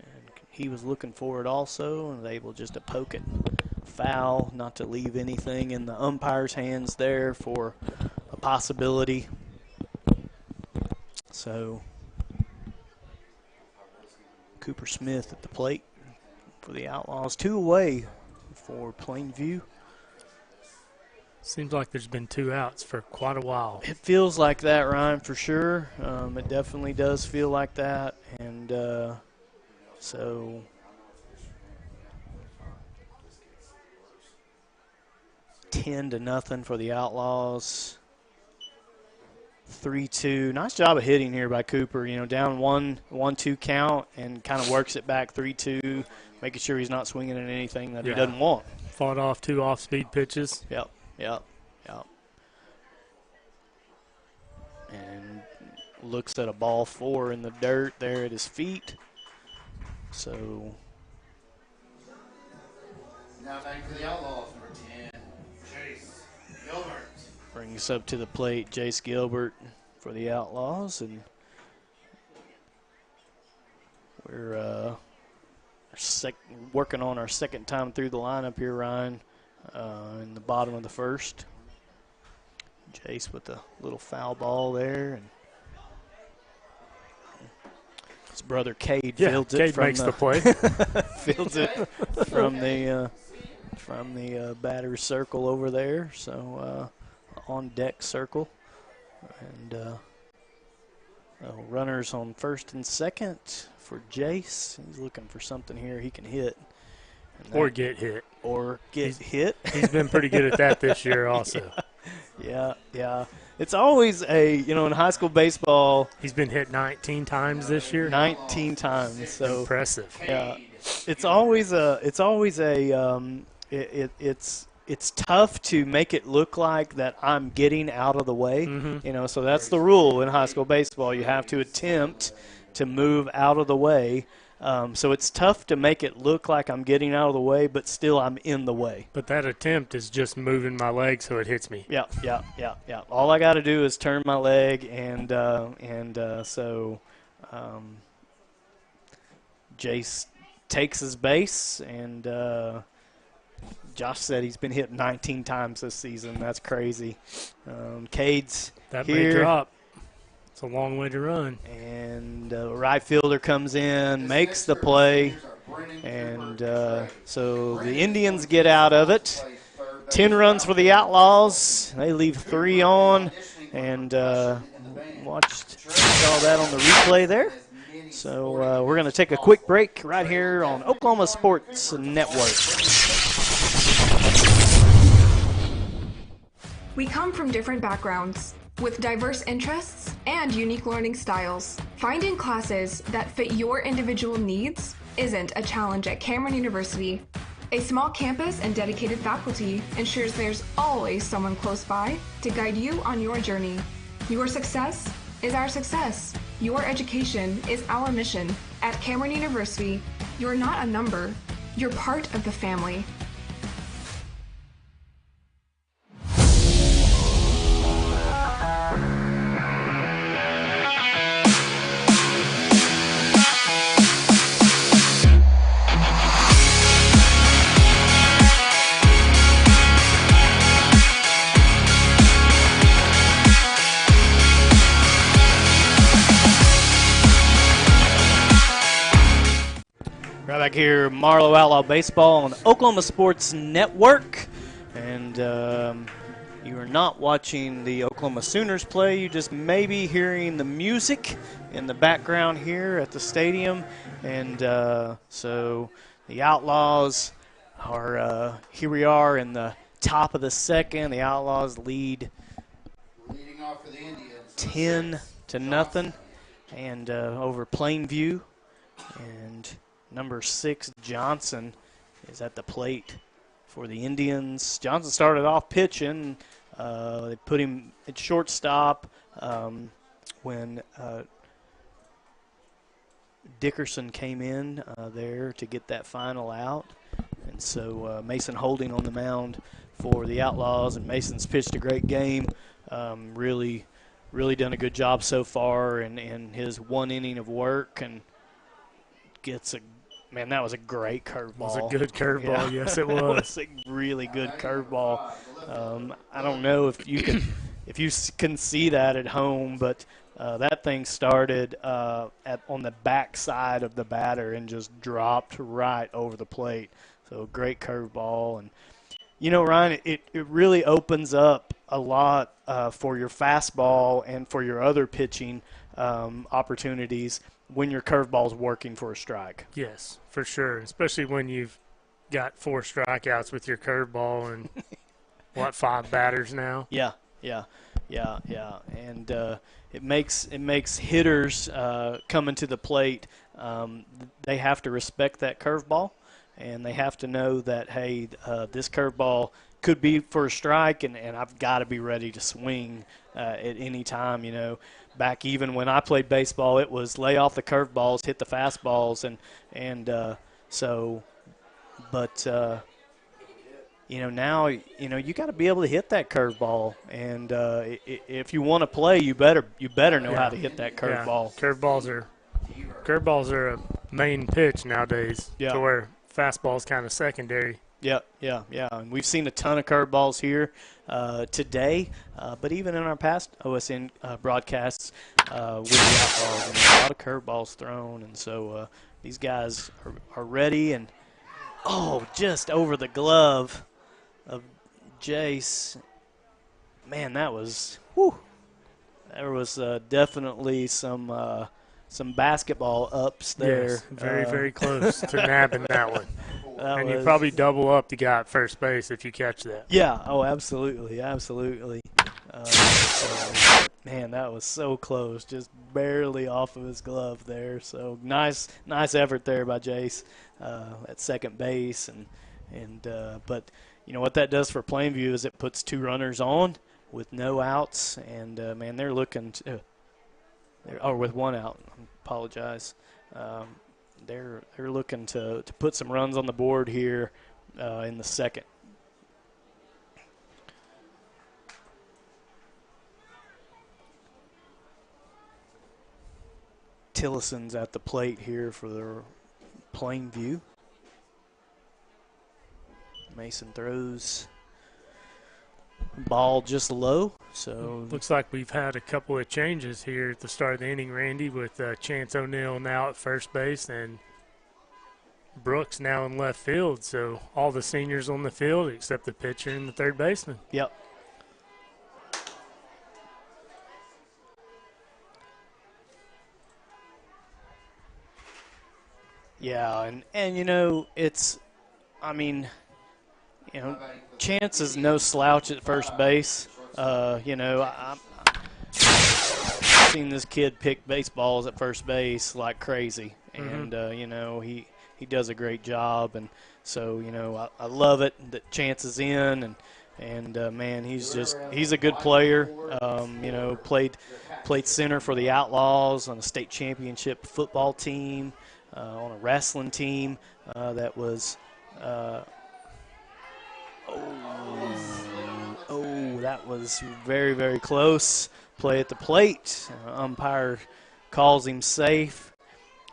And he was looking for it also, and was able just to poke it foul, not to leave anything in the umpire's hands there for a possibility. So Cooper Smith at the plate for the Outlaws. 2 away for Plainview. Seems like there's been 2 outs for quite a while. It feels like that, Ryan, for sure. It definitely does feel like that. And so $10-0 for the Outlaws. 3-2. Nice job of hitting here by Cooper. You know, down 1-2 count and kind of works it back 3-2, making sure he's not swinging at anything that he doesn't want. Fought off 2 off-speed pitches. Yep. And looks at a ball 4 in the dirt there at his feet. So now back to the Outlaws, number 10, Jace Gilbert. Brings up to the plate Jace Gilbert for the Outlaws, and we're working on our second time through the lineup here, Ryan, in the bottom of the first. Jace with a little foul ball there, and his brother Cade fields it. Cade makes the play. Fields it from the batter's circle over there. So on deck circle, and Runners on first and second for Jace. He's looking for something here he can hit. Or get hit. Or get hit. He's been pretty good at that this year also. Yeah. It's always in high school baseball. He's been hit 19 times this year. 19 times. So impressive. Yeah. It's tough to make it look like that I'm getting out of the way. Mm-hmm. So that's the rule in high school baseball. You have to attempt to move out of the way. So it's tough to make it look like I'm getting out of the way, but still I'm in the way. But that attempt is just moving my leg so it hits me. Yeah. All I got to do is turn my leg, and so Jace takes his base, and Josh said he's been hit 19 times this season. That's crazy. Cade's that here. May drop. It's a long way to run. And right fielder comes in, makes the play, and so the Indians get out of it. 10 runs for the Outlaws. They leave 3 on, and saw that on the replay there. So we're going to take a quick break right here on Oklahoma Sports Network. We come from different backgrounds with diverse interests and unique learning styles. Finding classes that fit your individual needs isn't a challenge at Cameron University. A small campus and dedicated faculty ensures there's always someone close by to guide you on your journey. Your success is our success. Your education is our mission. At Cameron University, you're not a number, you're part of the family. Right back here, Marlow Outlaw Baseball on Oklahoma Sports Network. And you are not watching the Oklahoma Sooners play. You just may be hearing the music in the background here at the stadium. And so the Outlaws are, here we are in the top of the second. The Outlaws leading off for the Indians. 10-0 and over Plainview. And number 6, Johnson, is at the plate for the Indians. Johnson started off pitching. They put him at shortstop when Dickerson came in there to get that final out. And so Mason Holding on the mound for the Outlaws, and Mason's pitched a great game. Really done a good job so far in his 1 inning of work, and gets man, that was a great curveball. It was a good curveball, yeah. Yes it was. It was a really good curveball. I don't know if you can see that at home, but that thing started on the back side of the batter and just dropped right over the plate. So great curveball. And Ryan, it really opens up a lot for your fastball and for your other pitching opportunities when your curveball's working for a strike. Yes, for sure, especially when you've got 4 strikeouts with your curveball and, 5 batters now? Yeah. And it makes hitters coming to the plate, they have to respect that curveball, and they have to know that, hey, this curveball could be for a strike, and I've got to be ready to swing at any time, Back even when I played baseball, it was lay off the curveballs, hit the fastballs, now you got to be able to hit that curveball, and if you want to play, you better know how to hit that curveball. Yeah. Curveballs are a main pitch nowadays, to where fastball's kind of secondary. Yeah. And we've seen a ton of curveballs here today, but even in our past OSN broadcasts with the Outlaws, a lot of curveballs thrown, and so these guys are ready. And just over the glove of Jace. Man, that was there was definitely some basketball ups there. Yes, very, very close to nabbing that one. And you was, probably double up the guy at first base if you catch that. Yeah, oh, absolutely, absolutely. Man, that was so close, just barely off of his glove there. So nice effort there by Jace at second base, but you know what that does for Plainview is it puts 2 runners on with no outs, and man, they're looking to, with 1 out. I apologize. They're looking to put some runs on the board here in the second. Tillison's at the plate here for the Plainview. Mason throws ball just low. So looks like we've had a couple of changes here at the start of the inning, Randy, with Chance O'Neill now at first base and Brooks now in left field. So all the seniors on the field except the pitcher and the third baseman. Yep. Yeah, and you know, Chance is no slouch at first base. You know, I've seen this kid pick baseballs at first base like crazy, and you know, he does a great job, and so you know, I love it that Chance is in, and man, he's a good player. You know, played center for the Outlaws on a state championship football team. On a wrestling team that was that was very, very close. Play at the plate. Umpire calls him safe.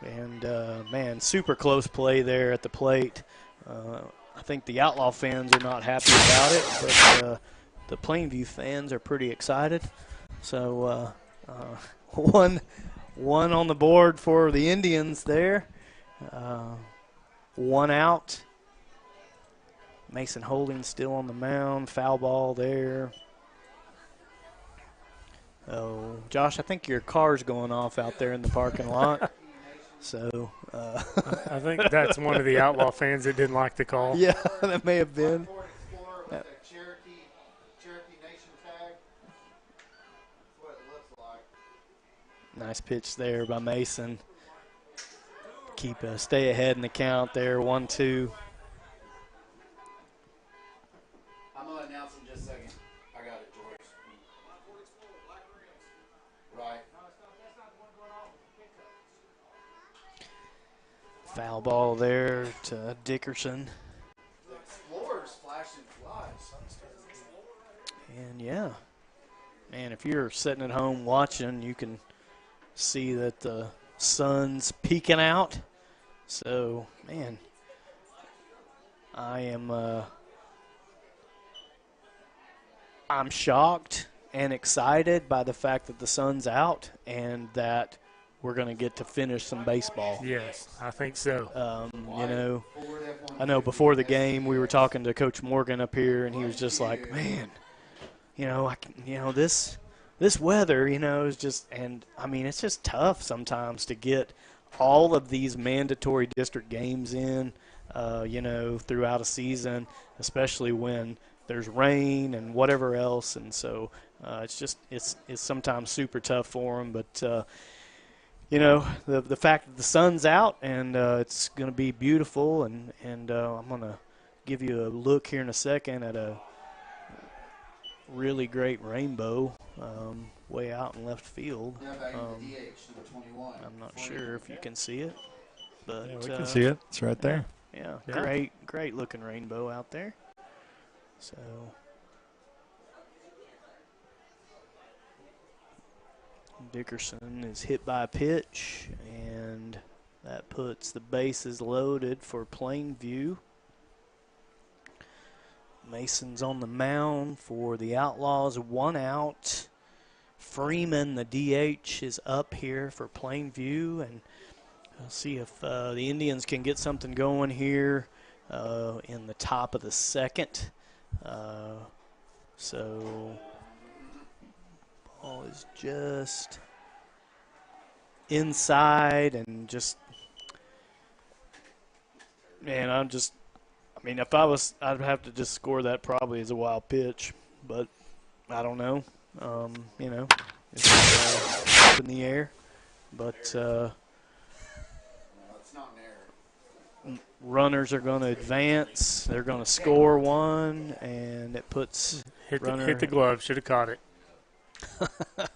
And, man, super close play there at the plate. I think the Outlaw fans are not happy about it, but the Plainview fans are pretty excited. So one on the board for the Indians there. 1 out. Mason Holding still on the mound. Foul ball there. Oh, Josh, I think your car's going off out there in the parking lot. So I think that's one of the Outlaw fans that didn't like the call. Yeah, that may have been. Nice pitch there by Mason. Stay ahead in the count there, 1-2. I'm going to announce in just a second. I got it, George. Right. Foul ball there to Dickerson. The Explorer's flashing flies. And, yeah. Man, if you're sitting at home watching, you can see that the sun's peeking out. So, man, I'm shocked and excited by the fact that the sun's out and that we're going to get to finish some baseball. Yes, I think so. You know, I know before the game we were talking to Coach Morgan up here, and he was just like, man, this weather, is just, and I mean, it's just tough sometimes to get all of these mandatory district games in, throughout a season, especially when there's rain and whatever else. And so it's sometimes super tough for them. But, the fact that the sun's out and it's going to be beautiful, and I'm going to give you a look here in a second at a really great rainbow way out in left field. I'm not sure if you can see it, but yeah, we can see it. It's right there. Yeah, great looking rainbow out there. So Dickerson is hit by a pitch, and that puts the bases loaded for Plainview. Mason's on the mound for the Outlaws, 1 out. Freeman, the DH, is up here for Plainview, and we'll see if the Indians can get something going here in the top of the second. So ball ball is just inside and just, man, I mean, if I was, I'd have to just score that probably as a wild pitch, but I don't know. You know, it's up in the air, but it's not an error. Runners are going to advance. They're going to score one, and it puts hit the glove. Should have caught it.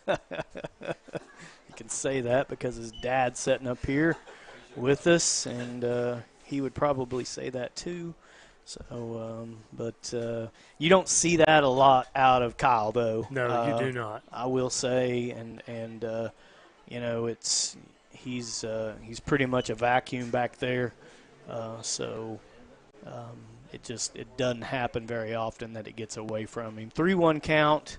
You can say that because his dad's sitting up here with us, and he would probably say that too. So, but you don't see that a lot out of Kyle, though. No, you do not. I will say, and you know, he's pretty much a vacuum back there. So it doesn't happen very often that it gets away from him. 3-1 count.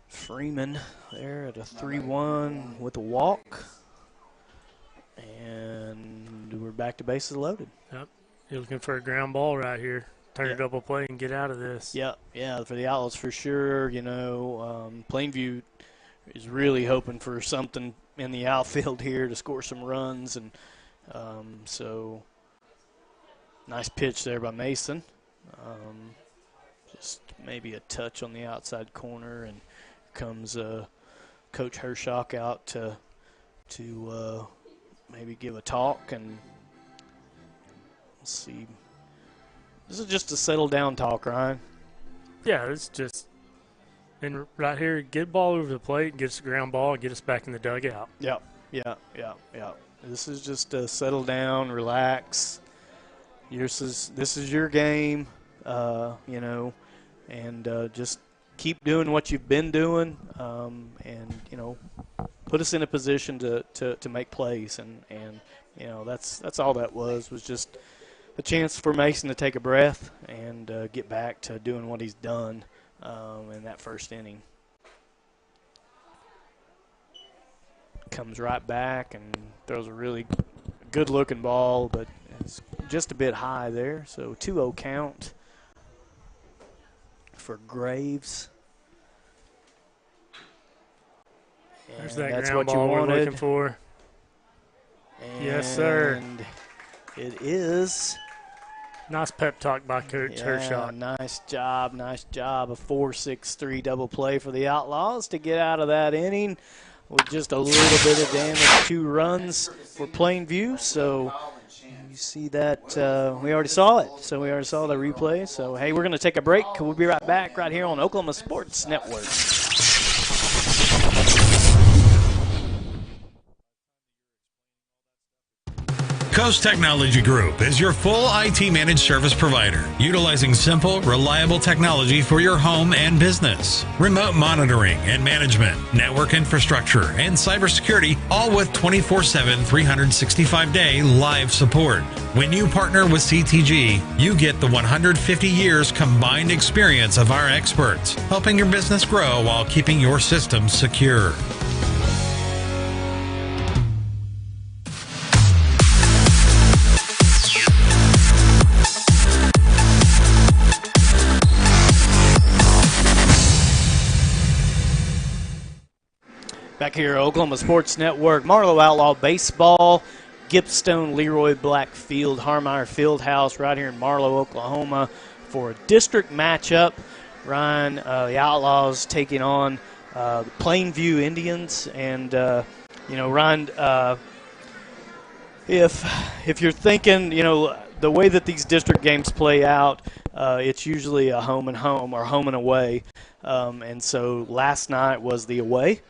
Freeman there at a 3-1 with a walk. And we're back to bases loaded. Yep. You're looking for a ground ball right here. Turn a double play and get out of this. Yeah, for the Outlaws for sure. You know, Plainview is really hoping for something in the outfield here to score some runs. And so nice pitch there by Mason. Just maybe a touch on the outside corner, and comes Coach Hershock out to maybe give a talk, and we'll see. This is just a settle down talk, Ryan. Yeah, it's just, and right here, get ball over the plate, get us a ground ball, and get us back in the dugout. Yeah. This is just a settle down, relax. This is your game, you know, and just keep doing what you've been doing, and you know, put us in a position to make plays, and you know, that's all that was just a chance for Mason to take a breath and get back to doing what he's done in that first inning. Comes right back and throws a really good-looking ball, but it's just a bit high there. So 2-0 count for Graves. There's that ground ball we're looking for. Yes, sir. And it is. Nice pep talk by Coach Hershock. Nice job. A 4-6-3 double play for the Outlaws to get out of that inning with just a little bit of damage. 2 runs for Plainview. So you see that we already saw it. So we already saw the replay. So, hey, we're going to take a break. We'll be right back right here on Oklahoma Sports Network. Coast Technology Group is your full IT managed service provider, utilizing simple, reliable technology for your home and business. Remote monitoring and management, network infrastructure, and cybersecurity, all with 24/7, 365-day live support. When you partner with CTG, you get the 150 years combined experience of our experts, helping your business grow while keeping your systems secure. Back here, Oklahoma Sports Network, Marlow Outlaw Baseball, Gipstone Leroy Blackfield, Harmeyer Fieldhouse right here in Marlow, Oklahoma for a district matchup. Ryan, the Outlaws taking on the Plainview Indians. And, you know, Ryan, if you're thinking, you know, the way that these district games play out, it's usually a home and home or home and away. And so last night was the away.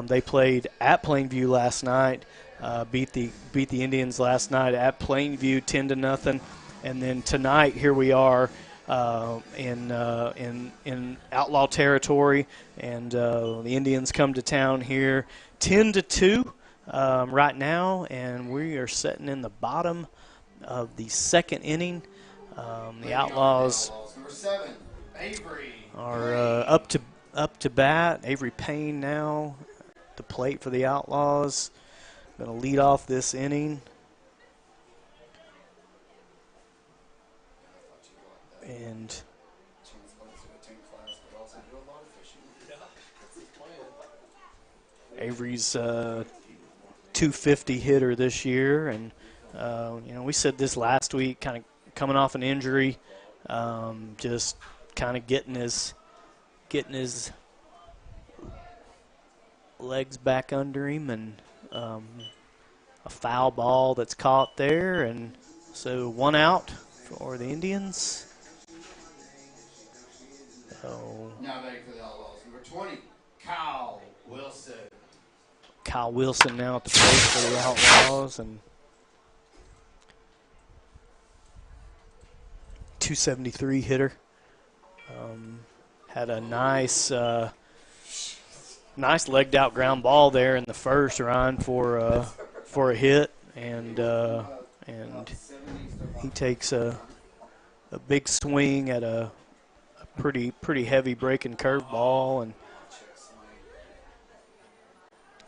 They played at Plainview last night, beat the Indians last night at Plainview 10-0, and then tonight here we are in Outlaw territory, and the Indians come to town here 10-2 right now, and we are sitting in the bottom of the second inning. The Outlaws Number 7, Avery are up to bat. Avery Payne now at the plate for the Outlaws. Going to lead off this inning. And Avery's 250 hitter this year, and we said this last week, kind of coming off an injury, just kind of getting his legs back under him, and a foul ball that's caught there, and so 1 out for the Indians. So now back for the Outlaws. Number 20, Kyle Wilson. Kyle Wilson now at the plate for the Outlaws, and 273 hitter. Had a nice legged out ground ball there in the first, Ryan, for a hit, and he takes a big swing at a pretty heavy breaking curveball, and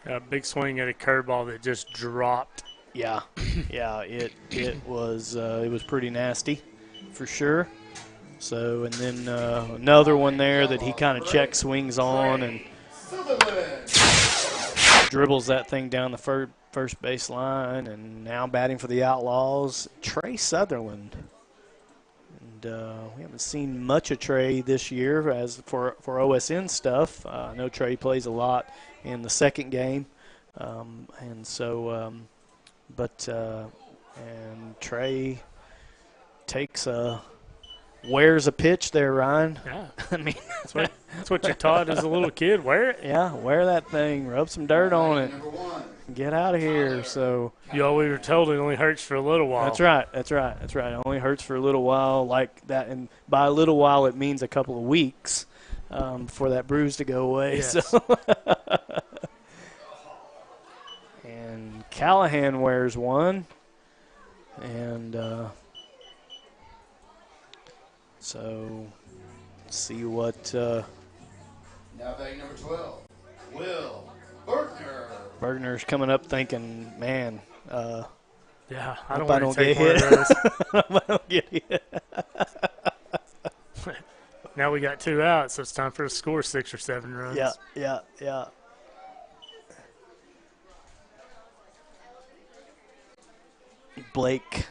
a big swing at a curveball that just dropped. Yeah, it was pretty nasty, for sure. So, and then another one there that he kind of check swings on and dribbles that thing down the first base line, and now batting for the Outlaws, Trey Sutherland. And we haven't seen much of Trey this year as for OSN stuff. I know Trey plays a lot in the second game, and so, and Trey wears a pitch there, Ryan. Yeah, I mean that's what you're taught as a little kid. Wear it. Yeah, wear that thing. Rub some dirt on it. Get out of here. So you always were told it only hurts for a little while. That's right. It only hurts for a little while, like that, and by a little while it means a couple of weeks for that bruise to go away. Yes. So and Callahan wears one, and so see what. Now batting number 12, Will Bergner. Bergner's coming up thinking, man. Yeah, I don't get hit. I don't get hit. Now we got 2 outs, so it's time for us to score 6 or 7 runs. Yeah. Blake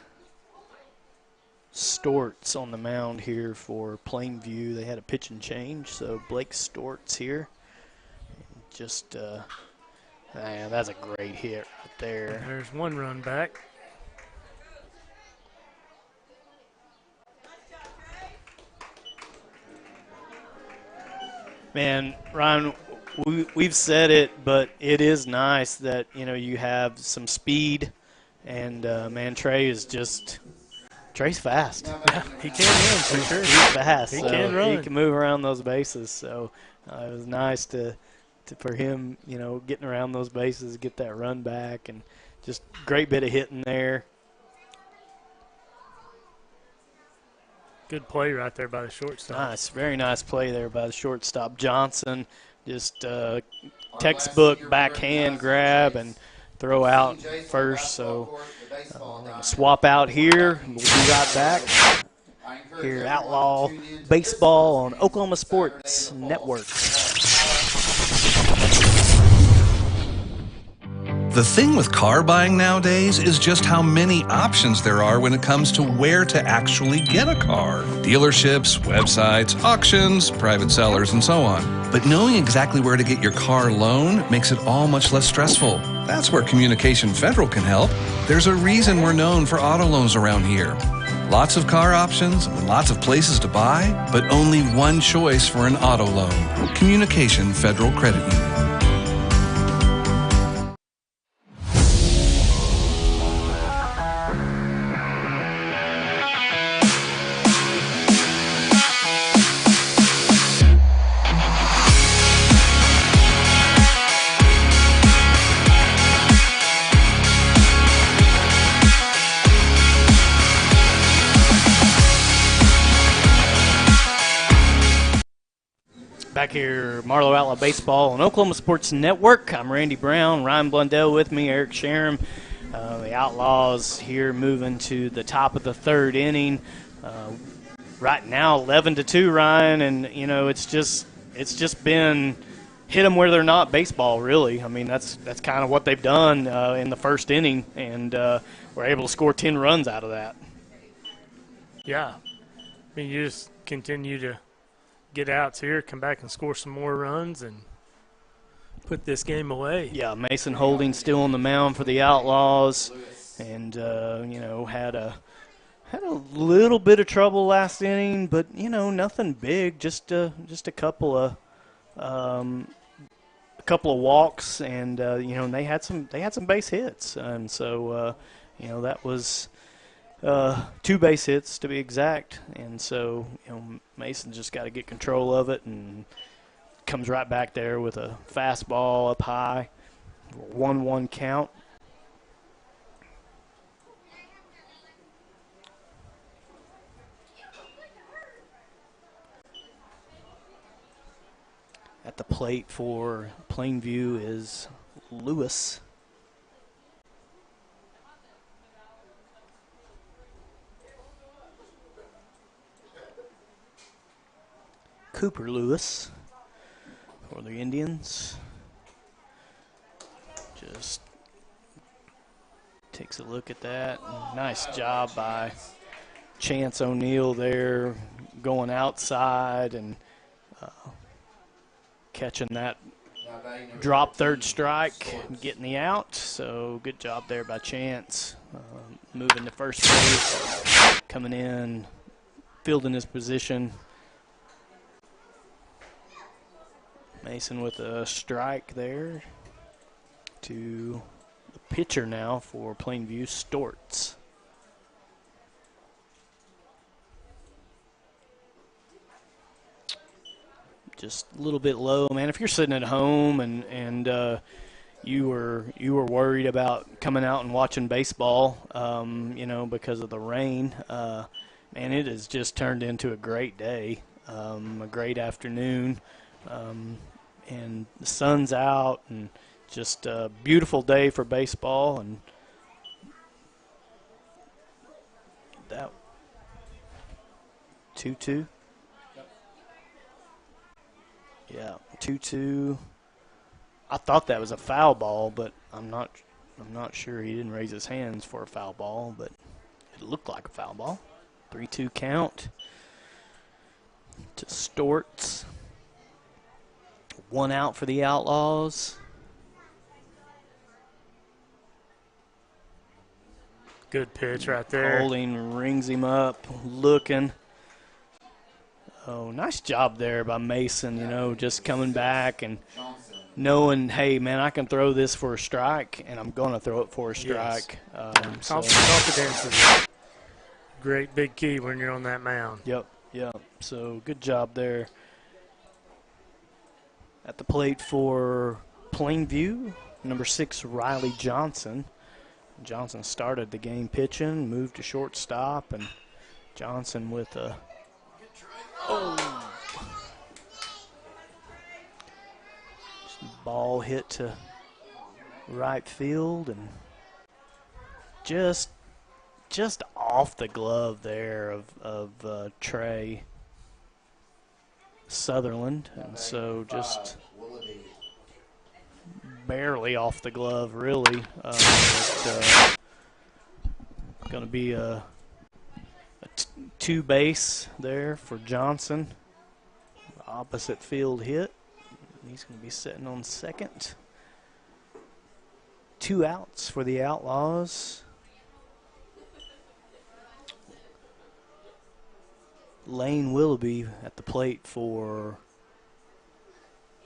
Stort's on the mound here for Plainview. They had a pitch and change, so Blake Stort's here. Just, man, that's a great hit right there. There's 1 run back. Man, Ryan, we've said it, but it is nice that, you have some speed, and, man, Trey's fast. Yeah, he can run for sure. He's fast. He can run. He can move around those bases. So it was nice for him, getting around those bases, get that run back, and just great bit of hitting there. Good play right there by the shortstop. Nice, very nice play there by the shortstop. Johnson, just textbook backhand grab and throw out first. So swap out here. We'll be right back here at Outlaw Baseball on Oklahoma Sports Network. The thing with car buying nowadays is just how many options there are when it comes to where to actually get a car. Dealerships, websites, auctions, private sellers, and so on. But knowing exactly where to get your car loan makes it all much less stressful. That's where Communication Federal can help. There's a reason we're known for auto loans around here. Lots of car options, lots of places to buy, but only one choice for an auto loan. Communication Federal Credit Union. Back here, Marlow Outlaw Baseball on Oklahoma Sports Network. I'm Randy Brown, Ryan Blundell with me, Eric Sharam. The Outlaws here moving to the top of the third inning. right now 11-2, Ryan, and you know it's just been hit them where they're not baseball, really. I mean that's kind of what they've done in the first inning, and we're able to score 10 runs out of that. Yeah, I mean you just continue to get outs here, come back and score some more runs, and put this game away. Yeah, Mason Holding still on the mound for the Outlaws, and you know had a little bit of trouble last inning, but you know nothing big, just a couple of walks, and you know and they had some base hits, and so you know that was 2 base hits to be exact, and so you know Mason just got to get control of it, and comes right back there with a fastball up high, 1-1 count. At the plate for Plainview is Lewis. Cooper Lewis for the Indians. Just takes a look at that. Nice job by Chance O'Neill there, going outside and catching that drop third strike, getting the out. So good job there by Chance. Moving to first base, coming in, fielding his position. Mason with a strike there to the pitcher now for Plainview, Storts. Just a little bit low, man. If you're sitting at home and you were worried about coming out and watching baseball, you know, because of the rain, man, it has just turned into a great day, a great afternoon. And the sun's out, and just a beautiful day for baseball. And that 2-2. Yeah, 2-2. I thought that was a foul ball, but I'm not sure. He didn't raise his hands for a foul ball, but it looked like a foul ball. 3-2 count to Storts. 1 out for the Outlaws. Good pitch right there. Holding rings him up, looking. Oh, nice job there by Mason, you know, just coming back and knowing, hey, man, I can throw this for a strike, and I'm going to throw it for a strike. Yes. Confidence is a great big key when you're on that mound. Yep. So good job there. At the plate for Plainview, number 6, Riley Johnson. Johnson started the game pitching, moved to shortstop, and Johnson with a ball hit to right field, and just off the glove there of Trey Sutherland, and so just barely off the glove, really. Going to be a 2 base there for Johnson. Opposite field hit. He's going to be sitting on second. 2 outs for the Outlaws. Lane Willoughby at the plate for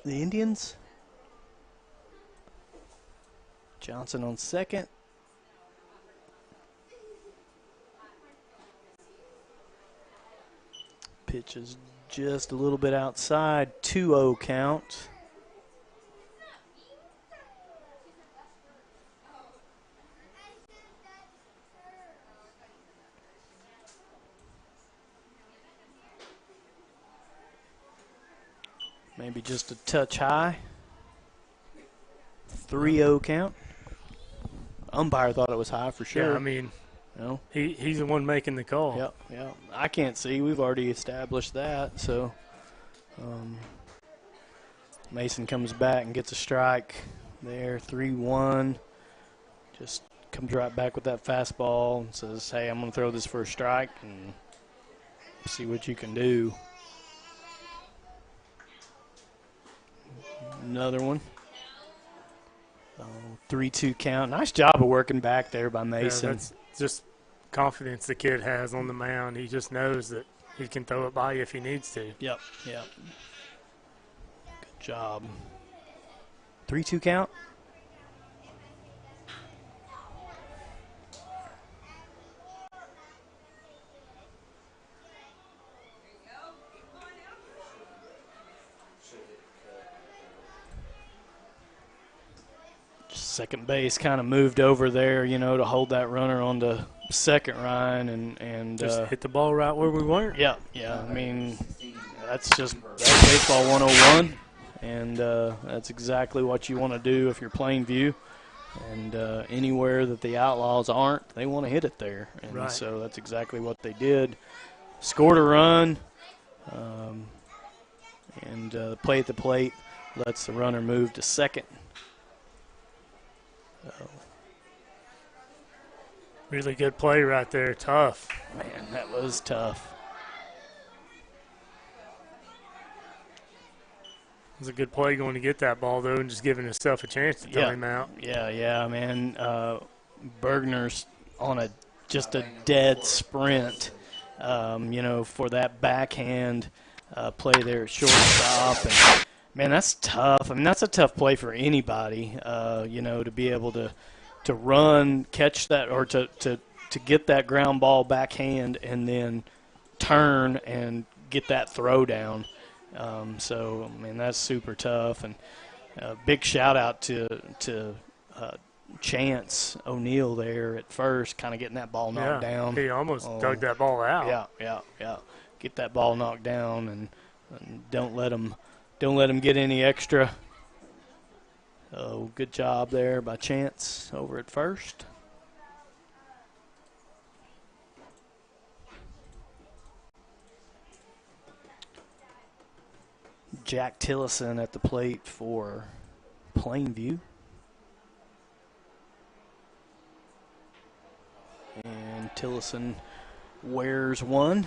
the Indians. Johnson on second. Pitch is just a little bit outside. 2-0 count. Maybe just a touch high. 3-0 count. Umpire thought it was high for sure. Yeah, I mean, know. He's the one making the call. Yep. I can't see. We've already established that. So Mason comes back and gets a strike there, 3-1. Just comes right back with that fastball and says, hey, I'm going to throw this for a strike and see what you can do. Another one. 3-2 count. Nice job of working back there by Mason. Yeah, that's just confidence the kid has on the mound. He just knows that he can throw it by you if he needs to. Yep. Good job. 3-2 count. Second base kind of moved over there, to hold that runner on the second line and just hit the ball right where we weren't. Yeah. I mean, that's baseball 101, and that's exactly what you want to do if you're Plainview. And anywhere that the Outlaws aren't, they want to hit it there. And right. So that's exactly what they did. Scored a run, and the play at the plate lets the runner move to second. Really good play right there. Tough. Man, that was tough. It was a good play going to get that ball, though, and just giving himself a chance to throw him out. Yeah, man. Bergner's on just a dead sprint, for that backhand play there at shortstop. And, man, that's tough. I mean, that's a tough play for anybody, to be able to run, catch that, or to get that ground ball backhand and then turn and get that throw down. So, I mean, that's super tough. And big shout out to Chance O'Neill there at first, kind of getting that ball knocked down. He almost dug that ball out. Yeah. Get that ball knocked down and don't let him get any extra. Oh, good job there by Chance over at first. Jack Tillison at the plate for Plainview. And Tillison wears one.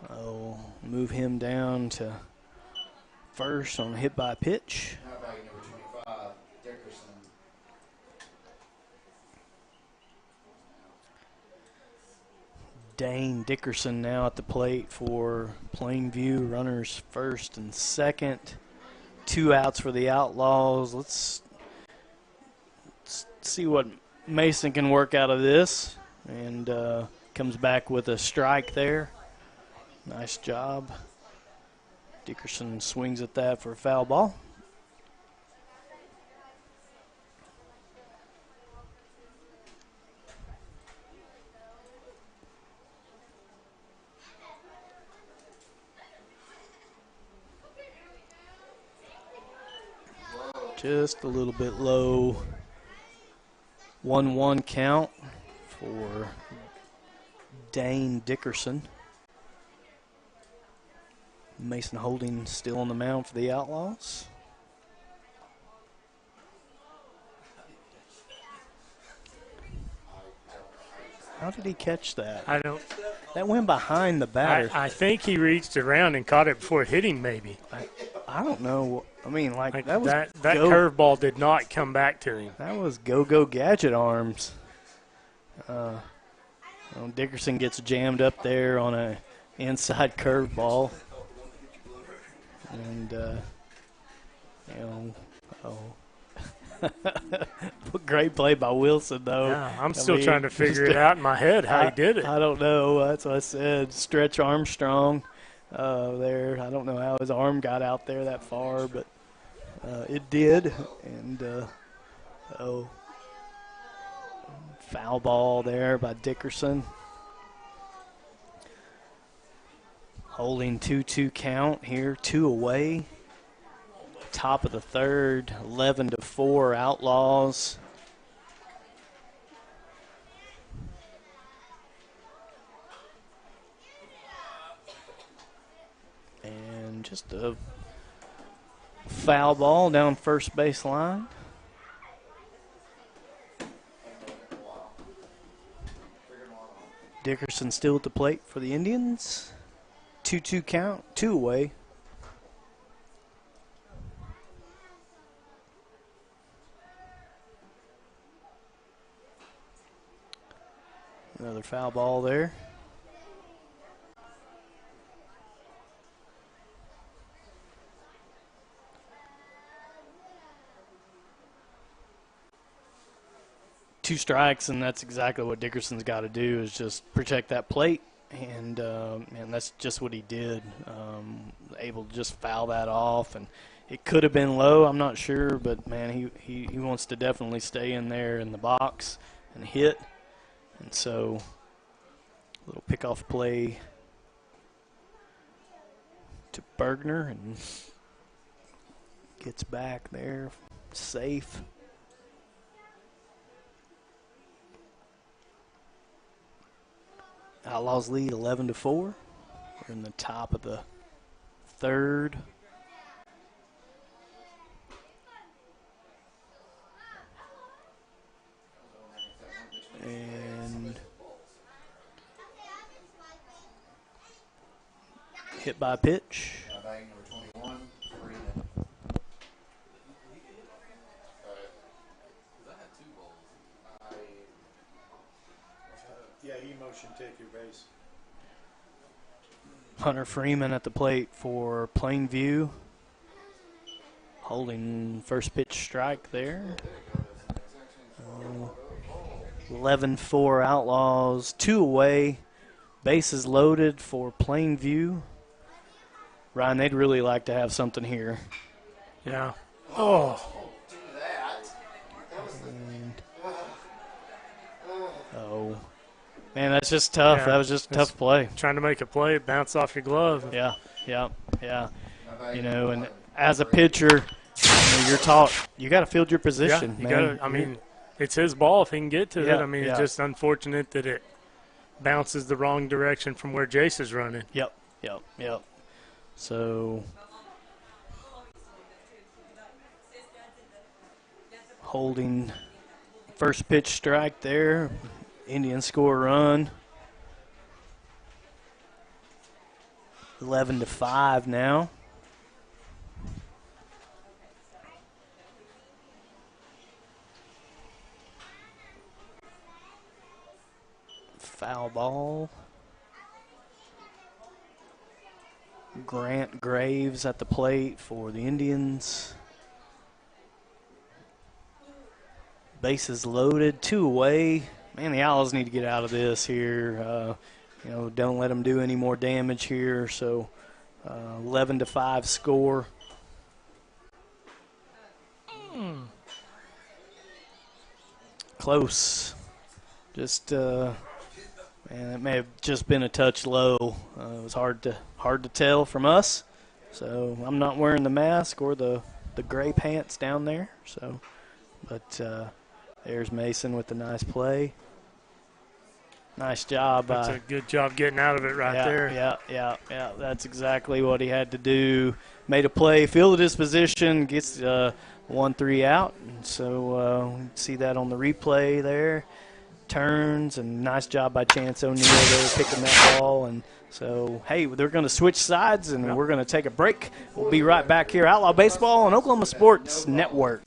I'll move him down to first on a hit by pitch. Now batting number 25, Dickerson. Dane Dickerson now at the plate for Plainview. Runners first and second. 2 outs for the Outlaws. Let's see what Mason can work out of this. And comes back with a strike there. Nice job. Dickerson swings at that for a foul ball. Just a little bit low. 1-1 count for Dane Dickerson. Mason Holding still on the mound for the Outlaws. How did he catch that? I don't. That went behind the batter. I think he reached around and caught it before it hit him, maybe. I don't know. I mean, that was that curveball did not come back to him. That was go gadget arms. Dickerson gets jammed up there on a inside curveball. And, great play by Wilson, though. Yeah, I'm still trying to figure it out in my head how he did it. I don't know. That's what I said. Stretch Armstrong there. I don't know how his arm got out there that far, but it did. And, foul ball there by Dickerson. Holding 2-2 count here, 2 away. Top of the third, 11-4 Outlaws. just a foul ball down first base line. Dickerson still at the plate for the Indians. 2-2 count, 2 away. Another foul ball there. Two strikes, and that's exactly what Dickerson's got to do, is just protect that plate, and that's just what he did. Able to just foul that off, and it could have been low, I'm not sure, but man, he wants to definitely stay in there in the box and hit, and so a little pickoff play to Bergner, and gets back there safe. Outlaws lead 11-4. We're in the top of the third. And hit by pitch. Yeah, he motion take your base. Hunter Freeman at the plate for Plainview. Holding first pitch strike there. 11-4 Outlaws, 2 away. Bases loaded for Plainview. Ryan, they'd really like to have something here. Yeah. Oh. Man, that's just tough. Yeah, that was just a tough play. Trying to make a play, bounce off your glove. Yeah. You know, and as a pitcher, you're taught you got to field your position. Yeah, you got to. I mean, it's his ball if he can get to it. I mean, yeah. It's just unfortunate that it bounces the wrong direction from where Jace is running. Yep. So holding first pitch strike there. Indians score a run. 11-5 now. Foul ball. Grant Graves at the plate for the Indians. Bases loaded, 2 away. Man, the Owls need to get out of this here. You know, don't let them do any more damage here. So, 11-5 score. Close. Just, man, it may have just been a touch low. It was hard to tell from us. So I'm not wearing the mask or the gray pants down there. So, but there's Mason with the nice play. Nice job. That's a good job getting out of it there. Yeah. That's exactly what he had to do. Made a play, fielded his position, gets 1-3 out. And so we see that on the replay there. Turns, and nice job by Chance O'Neal there picking that ball. And so, hey, they're going to switch sides, and we're going to take a break. We'll be right back here. Outlaw Baseball on Oklahoma Sports Network.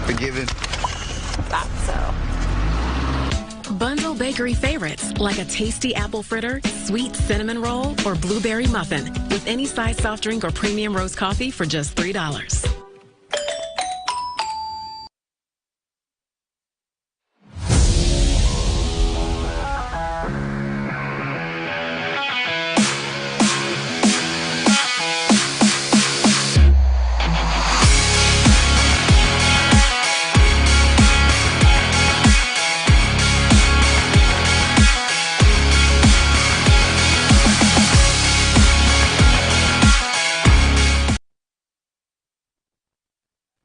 Forgiven. Thought so. Bundle bakery favorites like a tasty apple fritter, sweet cinnamon roll, or blueberry muffin with any size soft drink or premium roast coffee for just $3.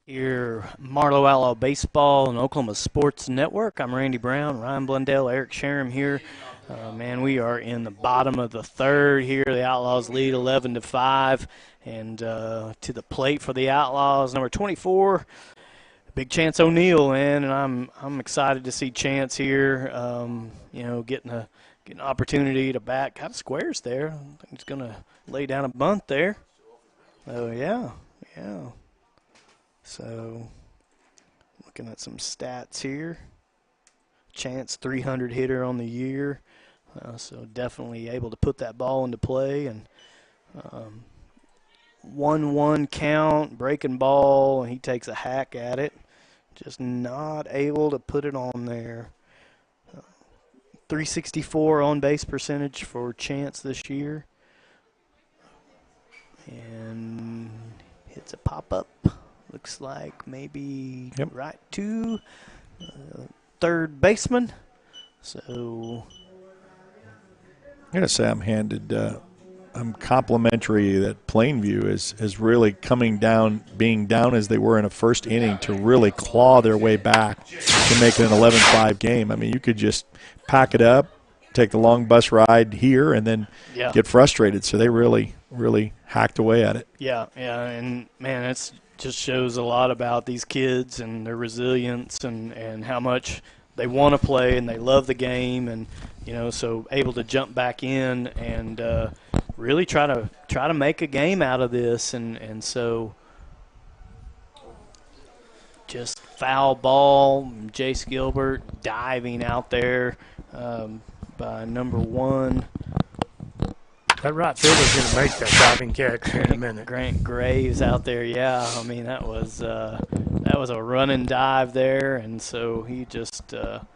Your Marlow Outlaw Baseball and Oklahoma Sports Network. I'm Randy Brown, Ryan Blundell, Eric Sherem here. Man, we are in the bottom of the third here. The Outlaws lead 11-5, and to the plate for the Outlaws, number 24, Big Chance O'Neal, man, and I'm excited to see Chance here. Getting an opportunity to bat kind of squares there. I think he's going to lay down a bunt there. Oh yeah. So, looking at some stats here. Chance 300 hitter on the year, so definitely able to put that ball into play. And 1-1 count, breaking ball, and he takes a hack at it. Just not able to put it on there. 364 on base percentage for Chance this year. And hits a pop-up. Looks like maybe right to third baseman. So I gotta say, I'm complimentary that Plainview is really coming down, being down as they were in a first inning, to really claw their way back to make it an 11-5 game. I mean, you could just pack it up, take the long bus ride here, and then get frustrated. So they really hacked away at it. Yeah, and man, it's just shows a lot about these kids and their resilience and how much they want to play and they love the game, and so able to jump back in and really try to make a game out of this, and so just foul ball. Jace Gilbert diving out there by number 1. That right fielder's going to make that diving catch in a minute. Grant Graves out there, yeah. I mean, that was a running dive there, and so he just that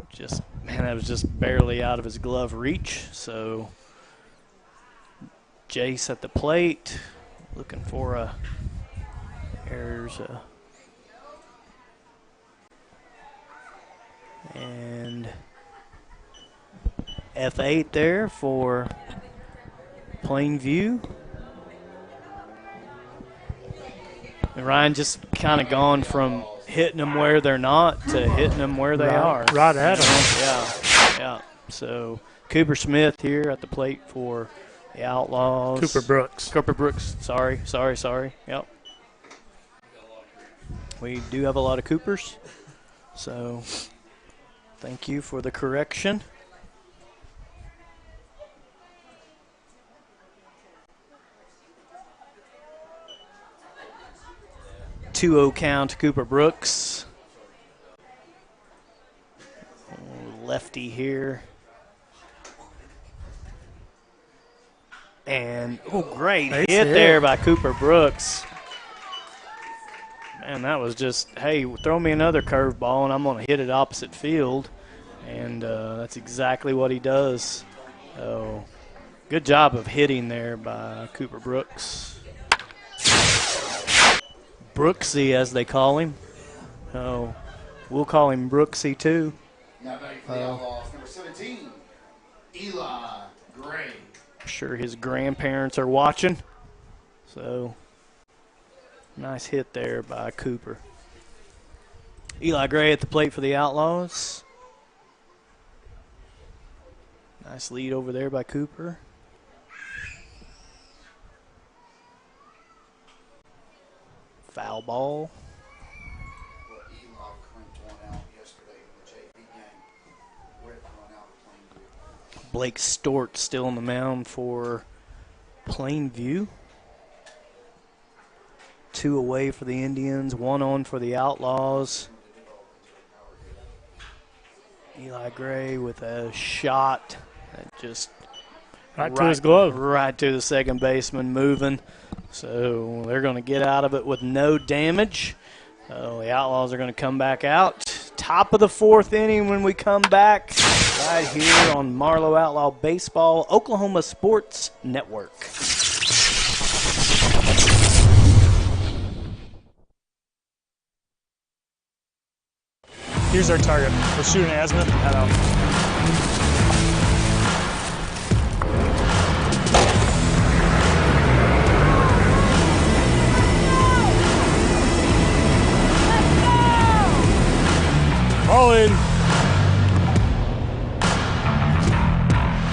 was just barely out of his glove reach. So Jace at the plate, looking for and F8 there for Plainview. And Ryan just kind of gone from hitting them where they're not to hitting them where they are. Right at them. Yeah. So Cooper Smith here at the plate for the Outlaws. Cooper Brooks. Sorry. Yep. We do have a lot of Coopers. So thank you for the correction. 2-0 count to Cooper Brooks. Lefty here. And, great hit there by Cooper Brooks. Man, that was just, hey, throw me another curveball and I'm going to hit it opposite field. And that's exactly what he does. So, good job of hitting there by Cooper Brooks. Brooksy, as they call him. Oh, we'll call him Brooksy, too. Now batting for the Outlaws, number 17, Eli Gray. I'm sure his grandparents are watching. So, nice hit there by Cooper. Eli Gray at the plate for the Outlaws. Nice lead over there by Cooper. Foul ball. Blake Stort still on the mound for Plainview. 2 away for the Indians, 1 on for the Outlaws. Eli Gray with a shot that just right to his glove. Right to the second baseman, moving. So they're going to get out of it with no damage. The Outlaws are going to come back out. Top of the 4th inning when we come back, right here on Marlow Outlaw Baseball, Oklahoma Sports Network. Here's our target. We're shooting azimuth at out.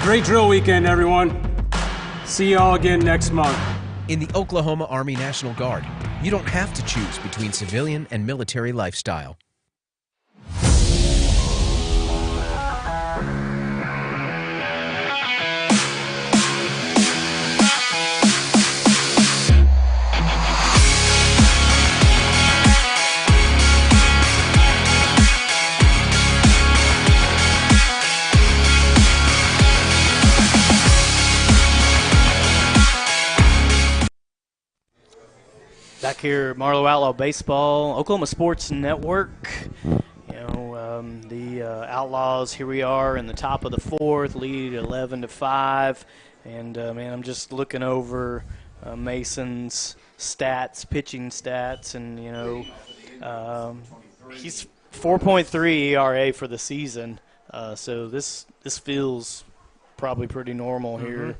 Great drill weekend, everyone. See y'all again next month. In the Oklahoma Army National Guard, you don't have to choose between civilian and military lifestyle. Back here, Marlow Outlaw Baseball, Oklahoma Sports Network. The Outlaws, here we are in the top of the fourth, lead 11-5. And, man, I'm just looking over Mason's stats, pitching stats. And, he's 4.3 ERA for the season. So this feels probably pretty normal here,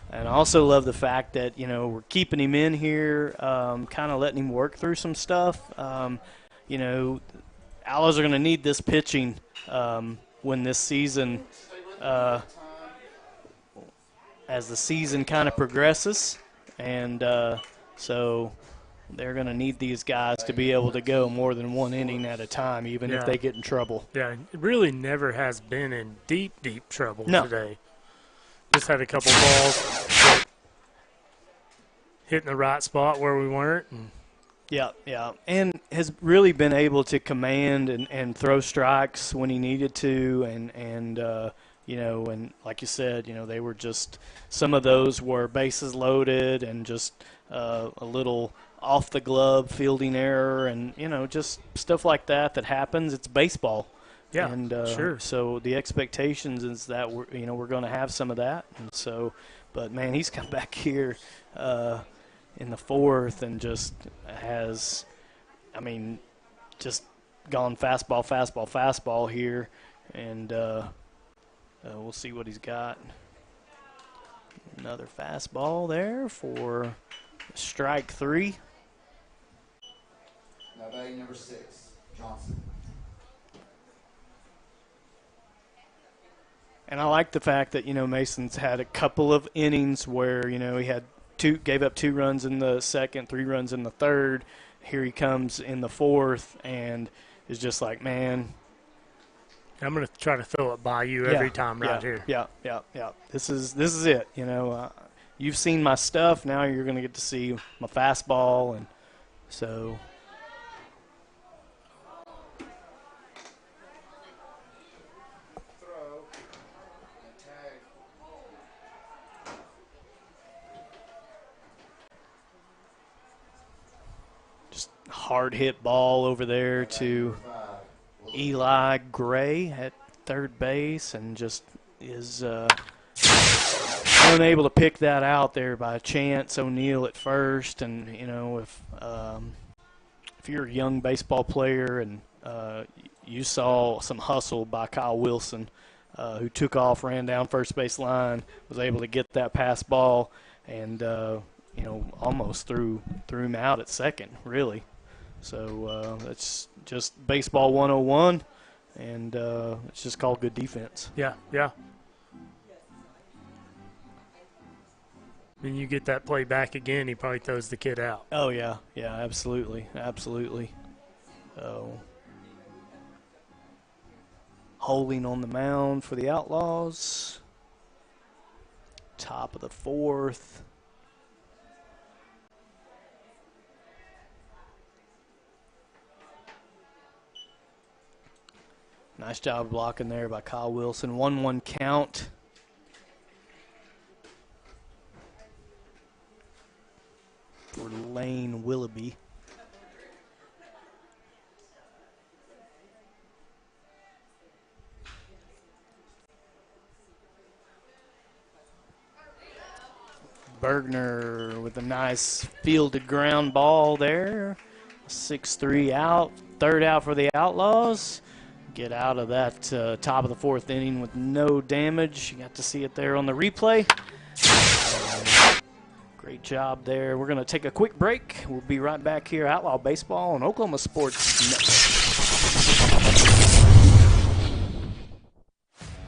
And I also love the fact that, we're keeping him in here, kind of letting him work through some stuff. Outlaws are going to need this pitching when this season, as the season kind of progresses. And so they're going to need these guys to be able to go more than one inning at a time, even if they get in trouble. Yeah, it really never has been in deep, deep trouble today. Just had a couple balls hitting the right spot where we weren't. Yeah, and has really been able to command and throw strikes when he needed to, and like you said, they were just, some of those were bases loaded and just a little off the glove fielding error, and just stuff like that happens. It's baseball. Yeah, and sure. So the expectations is that we're going to have some of that, and so, but man, he's come back here in the fourth and just has, just gone fastball here, and we'll see what he's got. Another fastball there for strike three. Now batting number 6, Johnson. And I like the fact that, Mason's had a couple of innings where, he had gave up 2 runs in the second, 3 runs in the third. Here he comes in the fourth and is just like, man. I'm going to try to throw it by you every time right here. Yeah. This is it. You've seen my stuff. Now you're going to get to see my fastball. And so – hard hit ball over there to Eli Gray at third base, and just is unable to pick that out there by Chance O'Neill at first. And if you're a young baseball player and you saw some hustle by Kyle Wilson, who took off, ran down first base line, was able to get that pass ball, and almost threw him out at second, really. So that's just baseball 101, and it's just called good defense. Yeah. When you get that play back again, he probably throws the kid out. Oh, yeah, absolutely. Holding on the mound for the Outlaws. Top of the fourth. Nice job blocking there by Kyle Wilson. 1-1 count. For Lane Willoughby. Bergner with a nice fielded ground ball there. 6-3 out. Third out for the Outlaws. Get out of that top of the fourth inning with no damage. You got to see it there on the replay. Great job there. We're going to take a quick break. We'll be right back here. Outlaw Baseball on Oklahoma Sports Network.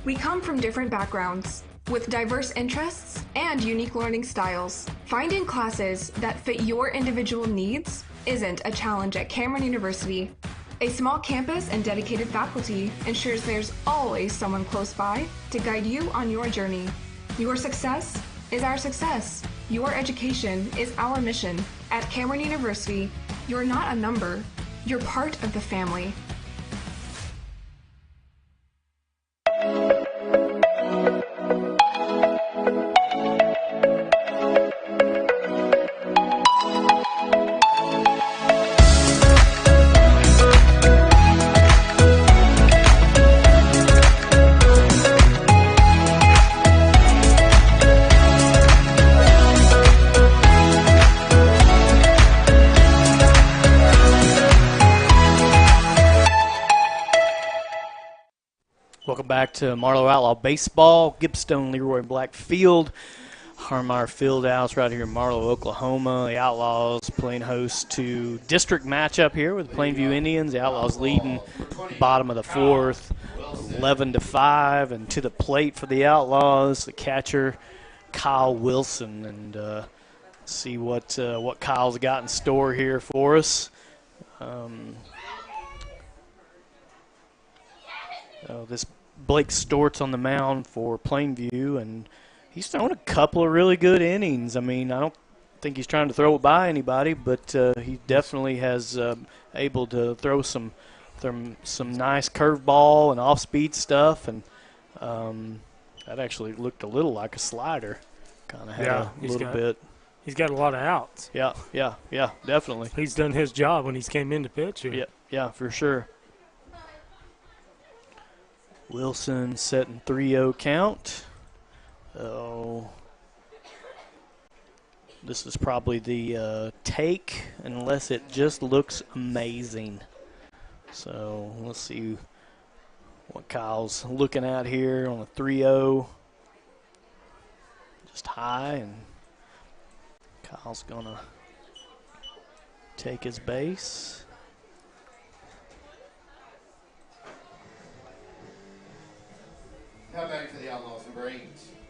We come from different backgrounds with diverse interests and unique learning styles. Finding classes that fit your individual needs isn't a challenge at Cameron University. A small campus and dedicated faculty ensures there's always someone close by to guide you on your journey. Your success is our success. Your education is our mission. At Cameron University, you're not a number, you're part of the family. Welcome back to Marlow Outlaw Baseball, Gibstone, Leroy Black Field, Harmeyer Fieldhouse right here in Marlow, Oklahoma. The Outlaws playing host to district matchup here with Plainview Indians. The Outlaws leading bottom of the fourth, 11-5, and to the plate for the Outlaws, the catcher Kyle Wilson, and see what Kyle's got in store here for us. This Blake Stort's on the mound for Plainview, and he's thrown a couple of really good innings. I mean, I don't think he's trying to throw it by anybody, but he definitely has able to throw some nice curveball and off-speed stuff, and that actually looked a little like a slider. Kind of had a little bit. He's got a lot of outs. Yeah, definitely. He's done his job when he's came in to pitch here. Yeah, for sure. Wilson setting 3-0 count. Oh, this is probably the take, unless it just looks amazing. So let's see what Kyle's looking at here on a 3-0. Just high, and Kyle's going to take his base. Now back for the Outlaws, number 8,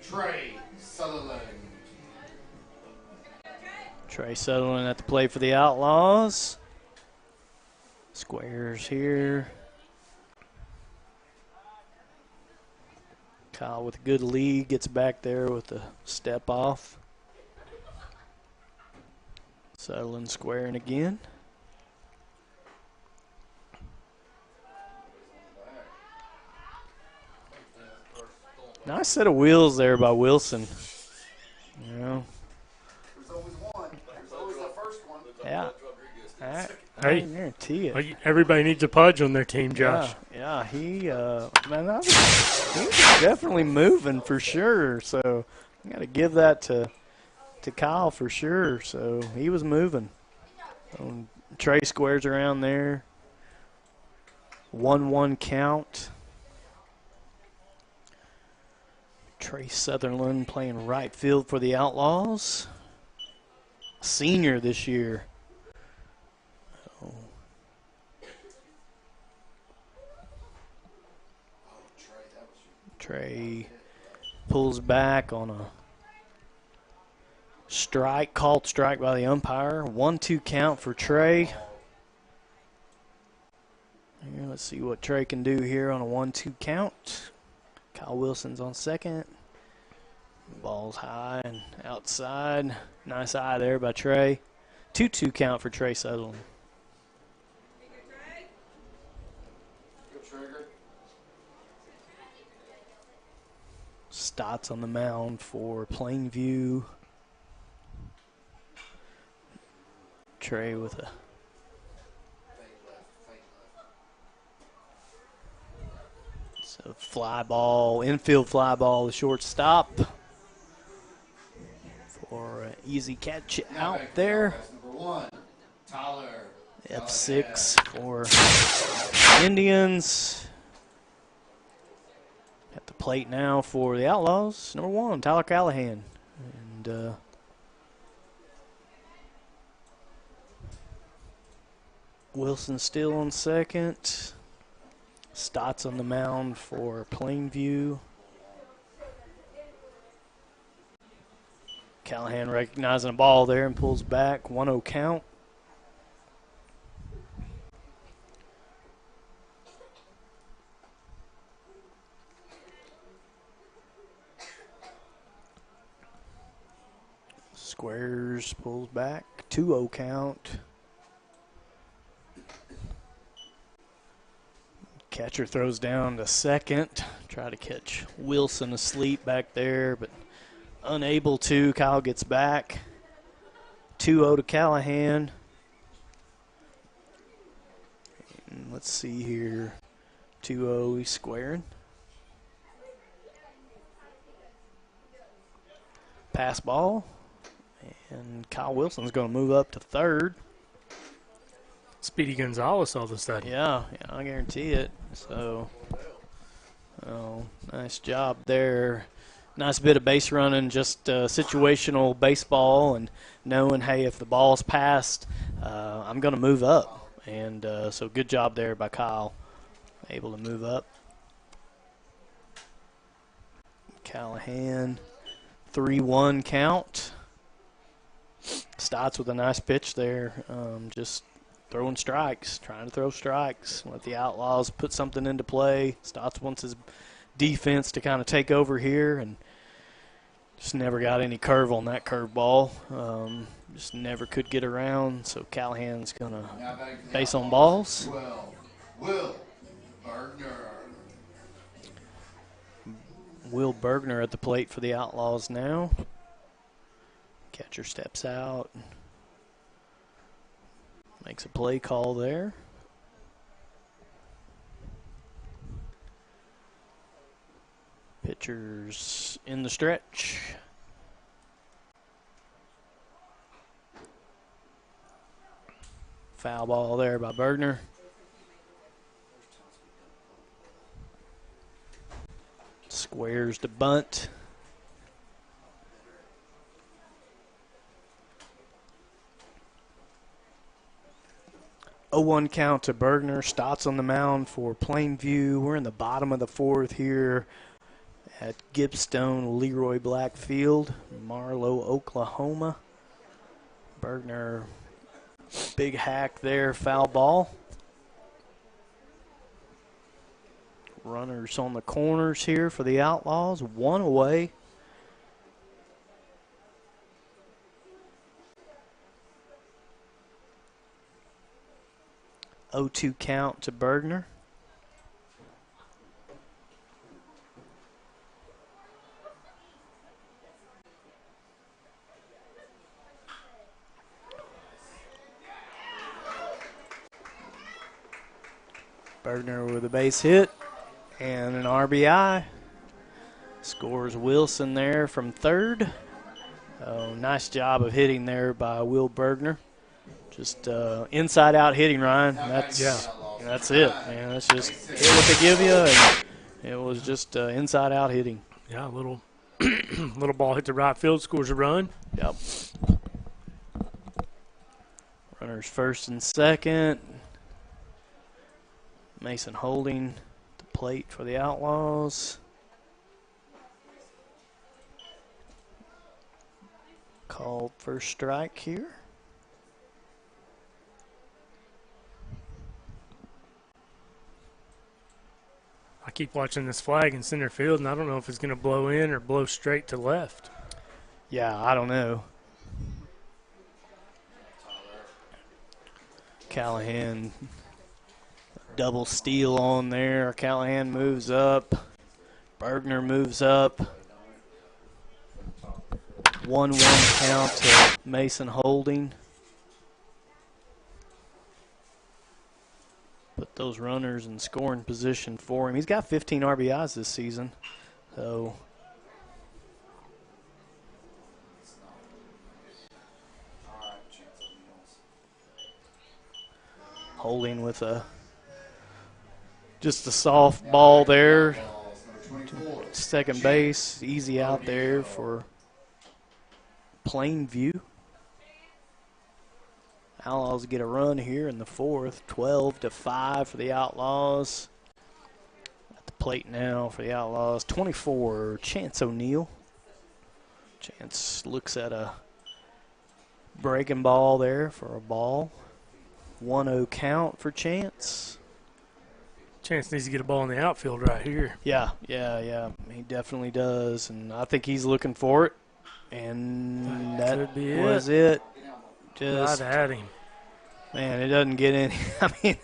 Trey Sutherland. Trey Sutherland at the plate for the Outlaws. Squares here. Kyle with a good lead, gets back there with a step off. Sutherland squaring again. Nice set of wheels there by Wilson. You know. There's always one. There's always that first one. Yeah. Hey, I guarantee it. Everybody needs a Pudge on their team, Josh. Yeah, he was definitely moving for sure. So I got to give that to Kyle for sure. So he was moving. Trey squares around there. 1-1 count. Trey Sutherland playing right field for the Outlaws. Senior this year. Trey pulls back on a strike, called strike by the umpire. 1-2 count for Trey. Here, let's see what Trey can do here on a 1-2 count. Kyle Wilson's on second. Ball's high and outside. Nice eye there by Trey. 2-2 count for Trey Sutherland. Stotts on the mound for Plainview. Trey with a fly ball, infield fly ball, the shortstop for an easy catch out there. F6 for Indians. At the plate now for the Outlaws, number 1, Tyler Callahan. And Wilson still on second. Stotts on the mound for Plainview. Callahan recognizing a ball there and pulls back. 1-0 count. Squares pulls back. 2-0 count. Catcher throws down to second. Try to catch Wilson asleep back there, but unable to. Kyle gets back. 2-0 to Callahan. And let's see here. 2-0, he's squaring. Pass ball. And Kyle Wilson's going to move up to third. Speedy Gonzalez all of a sudden. Yeah, I guarantee it. So, nice job there. Nice bit of base running, just situational baseball and knowing, hey, if the ball's passed, I'm going to move up. And so good job there by Kyle, able to move up. Callahan, 3-1 count. Stotts with a nice pitch there, just throwing strikes, trying to throw strikes. Let the Outlaws put something into play. Stotts wants his defense to kind of take over here, and just never got any curve on that curveball. Just never could get around, so Callahan's going to base on balls. Will Bergner at the plate for the Outlaws now. Catcher steps out. Makes a play call there. Pitchers in the stretch. Foul ball there by Bergner. Squares to bunt. Oh, 1 count to Bergner. Stotts on the mound for Plainview. We're in the bottom of the fourth here at Gibstone Leroy Blackfield, Marlow, Oklahoma. Bergner, big hack there, foul ball. Runners on the corners here for the Outlaws. 1 away. Oh, 2 count to Bergner. Bergner with a base hit and an RBI. Scores Wilson there from third. Oh, nice job of hitting there by Will Bergner. Just inside-out hitting, Ryan. That's it, man. That's just hit what they give you, and it was just inside-out hitting. Yeah, a little little ball hit the right field, scores a run. Yep. Runners first and second. Mason holding the plate for the Outlaws. Called first strike here. I keep watching this flag in center field, and I don't know if it's going to blow in or blow straight to left. Yeah, I don't know. Callahan, double steal on there. Callahan moves up. Bergner moves up. 1-1 count to Mason holding. Put those runners in scoring position for him. He's got 15 RBIs this season. So holding with just a soft ball there. Second base, easy out there for Plainview. Outlaws get a run here in the fourth, 12-5 for the Outlaws. plate now for the Outlaws. 24, Chance O'Neal. Chance looks at a breaking ball there for a ball. 1-0 count for Chance. Chance needs to get a ball in the outfield right here. Yeah. He definitely does, and I think he's looking for it. And that was it. Just right at him. Man, it doesn't get any. I mean,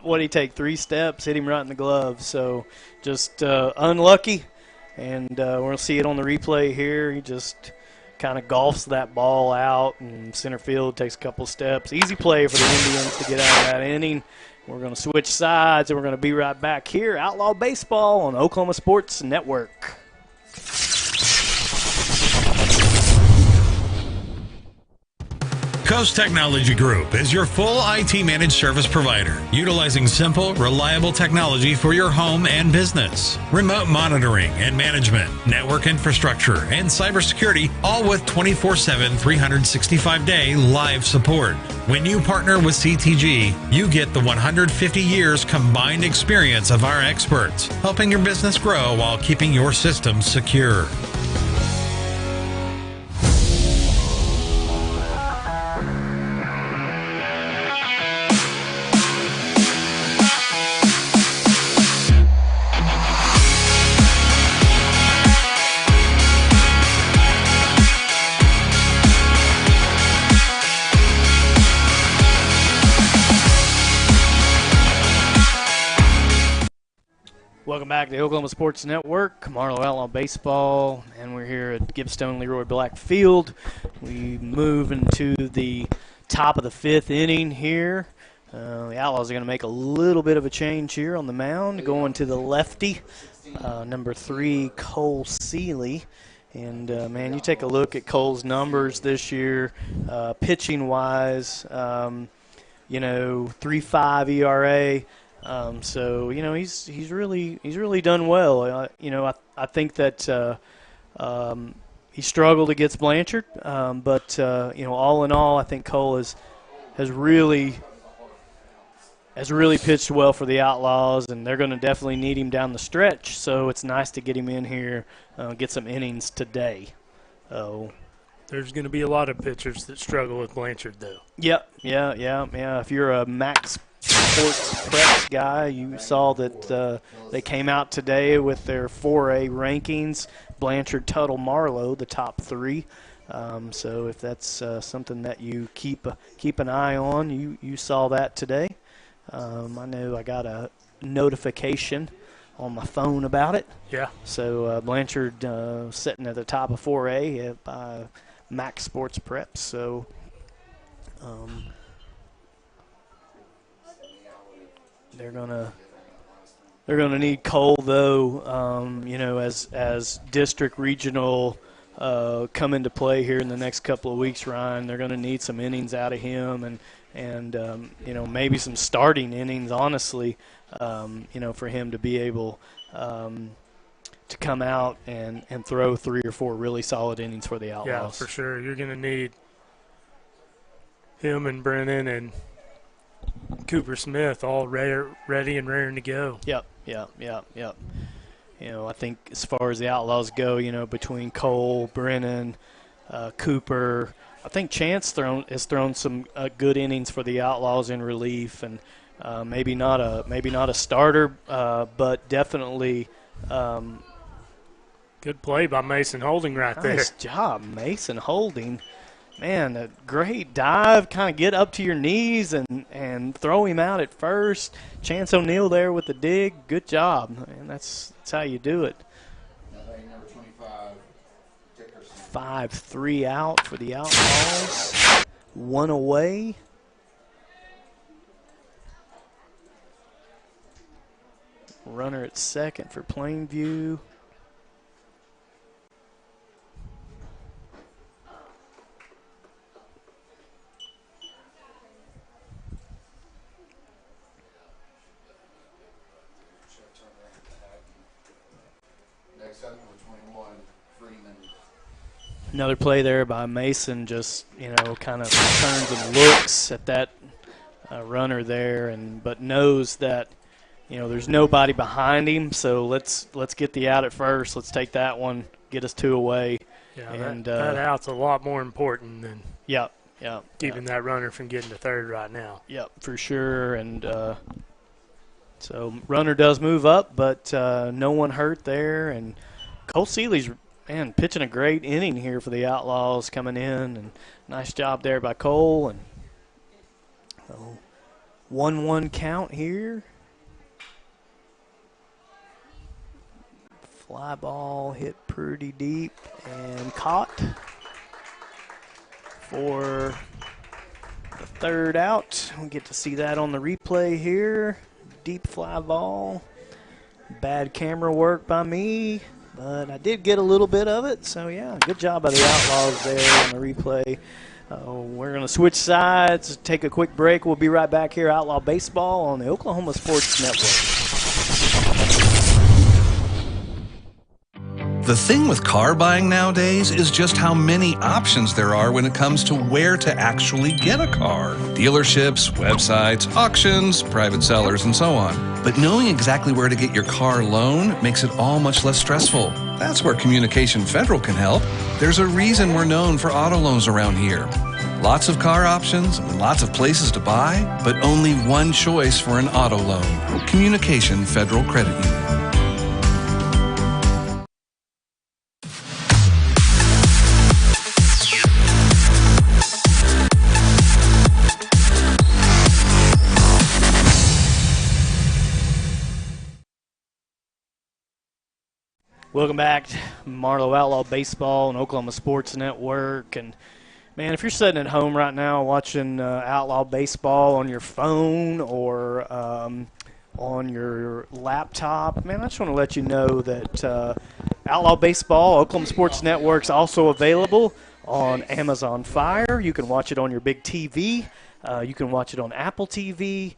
what did he take? 3 steps, hit him right in the glove. So just unlucky, and we'll see it on the replay here. He just kind of golfs that ball out, and center field takes a couple steps. Easy play for the Indians to get out of that inning. We're going to switch sides, and we're going to be right back here. Outlaw Baseball on Oklahoma Sports Network. Coast Technology Group is your full IT managed service provider, utilizing simple, reliable technology for your home and business. Remote monitoring and management, network infrastructure, and cybersecurity, all with 24/7, 365-day live support. When you partner with CTG, you get the 150 years combined experience of our experts, helping your business grow while keeping your systems secure. Welcome back to the Oklahoma Sports Network, Marlow Outlaw Baseball, and we're here at Gibstone Leroy Black Field. We move into the top of the 5th inning here. The Outlaws are going to make a little bit of a change here on the mound, going to the lefty, number 3, Cole Seeley. And, man, you take a look at Cole's numbers this year, pitching-wise, 3.5 ERA. So he's really done well. I think that he struggled against Blanchard, but all in all, I think Cole has really pitched well for the Outlaws, and they're going to definitely need him down the stretch. So it's nice to get him in here, get some innings today. There's going to be a lot of pitchers that struggle with Blanchard, though. Yeah. If you're a Max Sports Preps guy, you saw that they came out today with their 4A rankings. Blanchard, Tuttle, Marlow, the top 3. So if that's something that you keep an eye on, you saw that today. I know I got a notification on my phone about it. Yeah. So Blanchard sitting at the top of 4A by Max Sports Preps. So they're gonna need Cole, though. As district regional come into play here in the next couple of weeks, Ryan, they're gonna need some innings out of him, and maybe some starting innings, honestly, for him to be able to come out and throw 3 or 4 really solid innings for the Outlaws. Yeah, for sure. You're gonna need him and Brennan and Cooper Smith all ready and raring to go. Yep. I think as far as the Outlaws go, between Cole, Brennan, Cooper, I think Chance has thrown some good innings for the Outlaws in relief, and maybe not a starter, but definitely. Good play by Mason Holding right there. Nice job, Mason Holding. Man, a great dive, kind of get up to your knees and throw him out at first. Chance O'Neal there with the dig. Good job. And that's how you do it. 5-3 out for the Outlaws. 1 away. Runner at second for Plainview. Another play there by Mason, just, kind of turns and looks at that runner there, but knows that, there's nobody behind him, so let's get the out at first. Let's take that one, get us 2 away. Yeah, and that out's a lot more important than keeping that runner from getting to third right now. Yep, for sure. And so runner does move up, but no one hurt there. And Cole Seeley's, pitching a great inning here for the Outlaws coming in. And nice job there by Cole. And 1-1 count here. Fly ball hit pretty deep and caught for the third out. We get to see that on the replay here. Deep fly ball. Bad camera work by me, but I did get a little bit of it. So, yeah, good job by the Outlaws there on the replay. We're going to switch sides, take a quick break. We'll be right back here, Outlaw Baseball, on the Oklahoma Sports Network. The thing with car buying nowadays is just how many options there are when it comes to where to actually get a car. Dealerships, websites, auctions, private sellers, and so on. But knowing exactly where to get your car loan makes it all much less stressful. That's where Communication Federal can help. There's a reason we're known for auto loans around here. Lots of car options and lots of places to buy, but only one choice for an auto loan. Communication Federal Credit Union. Welcome back to Marlow Outlaw Baseball and Oklahoma Sports Network. And, man, if you're sitting at home right now watching Outlaw Baseball on your phone or on your laptop, man, I just want to let you know that Outlaw Baseball, Oklahoma Sports Network, is also available on Amazon Fire. You can watch it on your big TV. You can watch it on Apple TV.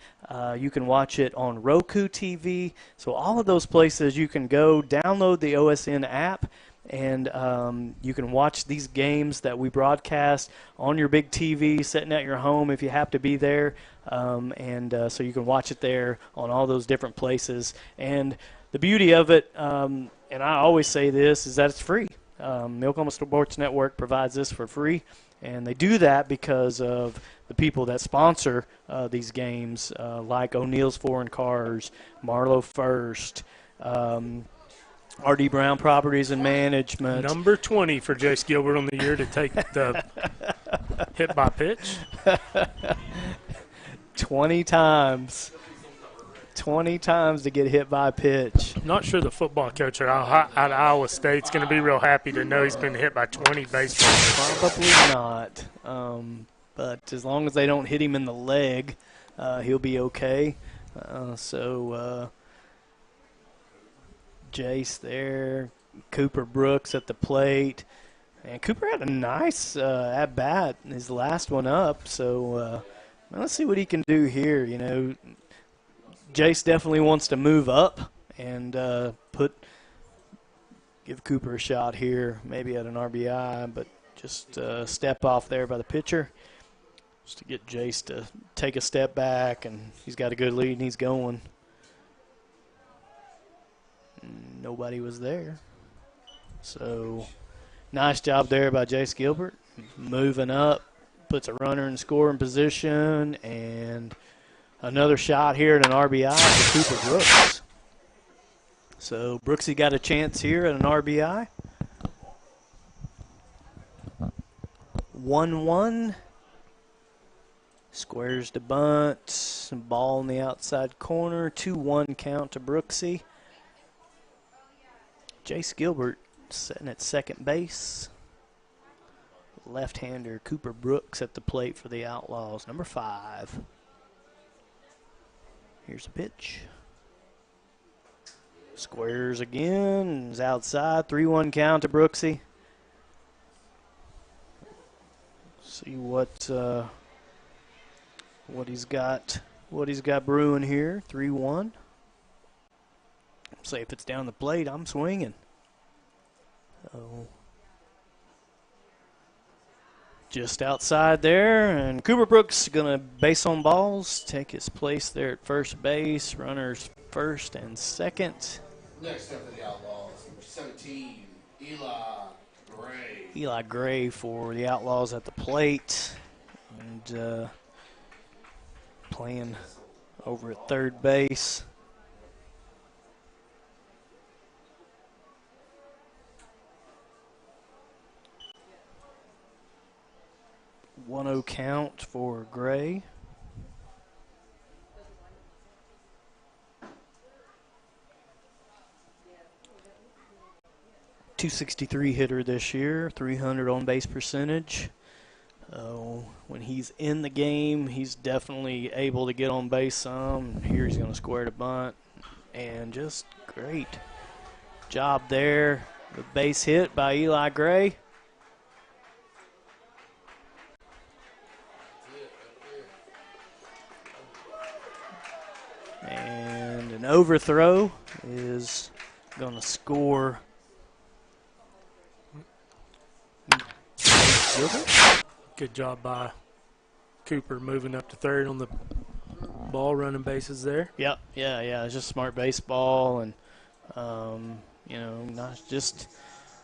You can watch it on Roku TV. So all of those places you can go download the OSN app, and you can watch these games that we broadcast on your big TV, sitting at your home if you have to be there. So you can watch it there on all those different places. And the beauty of it, and I always say this, is that it's free. The Oklahoma Sports Network provides this for free, and they do that because of the people that sponsor these games, like O'Neill's Foreign Cars, Marlow First, R.D. Brown Properties and Management. Number 20 for Jace Gilbert on the year to take the hit by pitch. 20 times. 20 times to get hit by a pitch. Not sure the football coach at Iowa State's going to be real happy to know he's been hit by 20 baseballs. Probably not. But as long as they don't hit him in the leg, he'll be okay. Jace there, Cooper Brooks at the plate. And Cooper had a nice at-bat, his last one up. So let's see what he can do here. You know, Jace definitely wants to move up and give Cooper a shot here, maybe at an RBI, but just step off there by the pitcher. Just to get Jace to take a step back, and he's got a good lead, and he's going. Nobody was there. So nice job there by Jace Gilbert. Moving up, puts a runner in scoring position, and another shot here at an RBI for Cooper Brooks. So Brooksy got a chance here at an RBI. 1-1. Squares to bunt. Ball in the outside corner. 2-1 count to Brooksy. Jace Gilbert sitting at second base. Left-hander Cooper Brooks at the plate for the Outlaws. Number 5. Here's a pitch. Squares again. Is outside. 3-1 count to Brooksy. See what he's got brewing here. 3-1. Say if it's down the plate, I'm swinging. Just outside there, and Cooper Brooks going to base on balls, take his place there at first base. Runners first and second. Next up for the Outlaws, number 17, Eli Gray. Eli Gray for the Outlaws at the plate. And playing over at third base. 1-0 count for Gray. .263 hitter this year, 300 on base percentage. When he's in the game, he's definitely able to get on base some. Here he's going to square the bunt, and just great job there. The base hit by Eli Gray. And an overthrow is going to score Gilbert. Good job by Cooper moving up to third on the ball, running bases there. Yep, yeah. It's just smart baseball, and not just.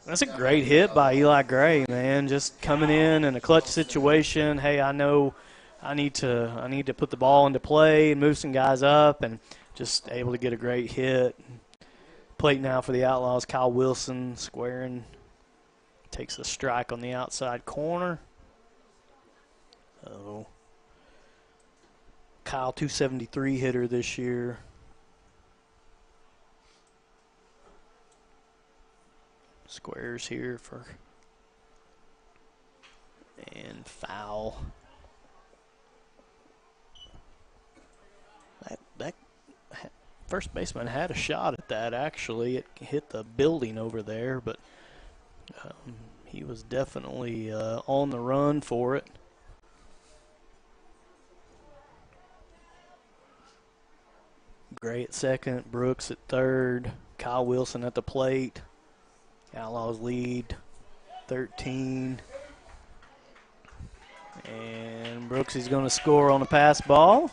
That's a great hit by Eli Gray, man. Just coming in a clutch situation. Hey, I know I need to put the ball into play and move some guys up, and just able to get a great hit. Plate now for the Outlaws. Kyle Wilson squaring, takes a strike on the outside corner. Kyle, .273 hitter this year. Squares here for, and foul. That first baseman had a shot at that, actually. It hit the building over there, but he was definitely on the run for it. Gray at second, Brooks at third, Kyle Wilson at the plate. Outlaws lead 13. And Brooks is going to score on a pass ball.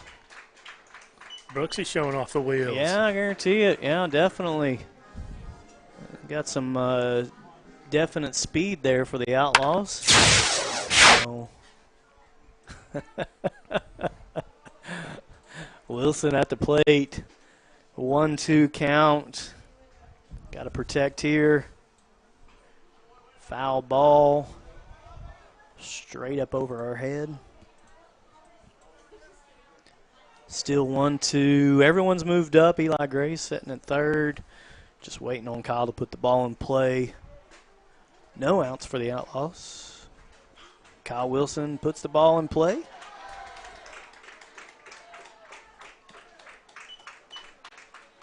Brooks is showing off the wheels. Yeah, I guarantee it. Yeah, definitely. Got some definite speed there for the Outlaws. So. Wilson at the plate. 1-2 count. Got to protect here. Foul ball. Straight up over our head. Still 1-2. Everyone's moved up. Eli Gray sitting at third. Just waiting on Kyle to put the ball in play. No outs for the Outlaws. Kyle Wilson puts the ball in play.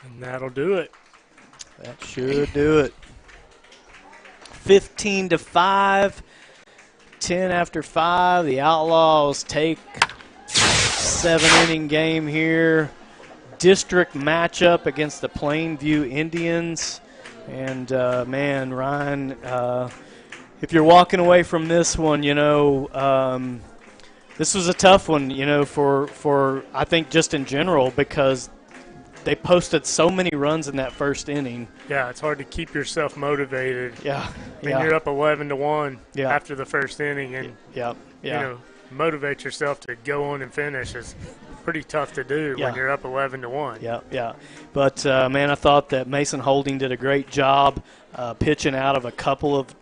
And that'll do it. That should do it. 15-5. 10 after 5. The Outlaws take 7-inning game here. District matchup against the Plainview Indians. And, man, Ryan, if you're walking away from this one, this was a tough one, for I think just in general, because they posted so many runs in that first inning. Yeah, it's hard to keep yourself motivated. Yeah. When you're up 11-1 after the first inning, and motivate yourself to go on and finish is pretty tough to do when you're up 11-1. Yeah. But man, I thought that Mason Holding did a great job pitching out of a couple of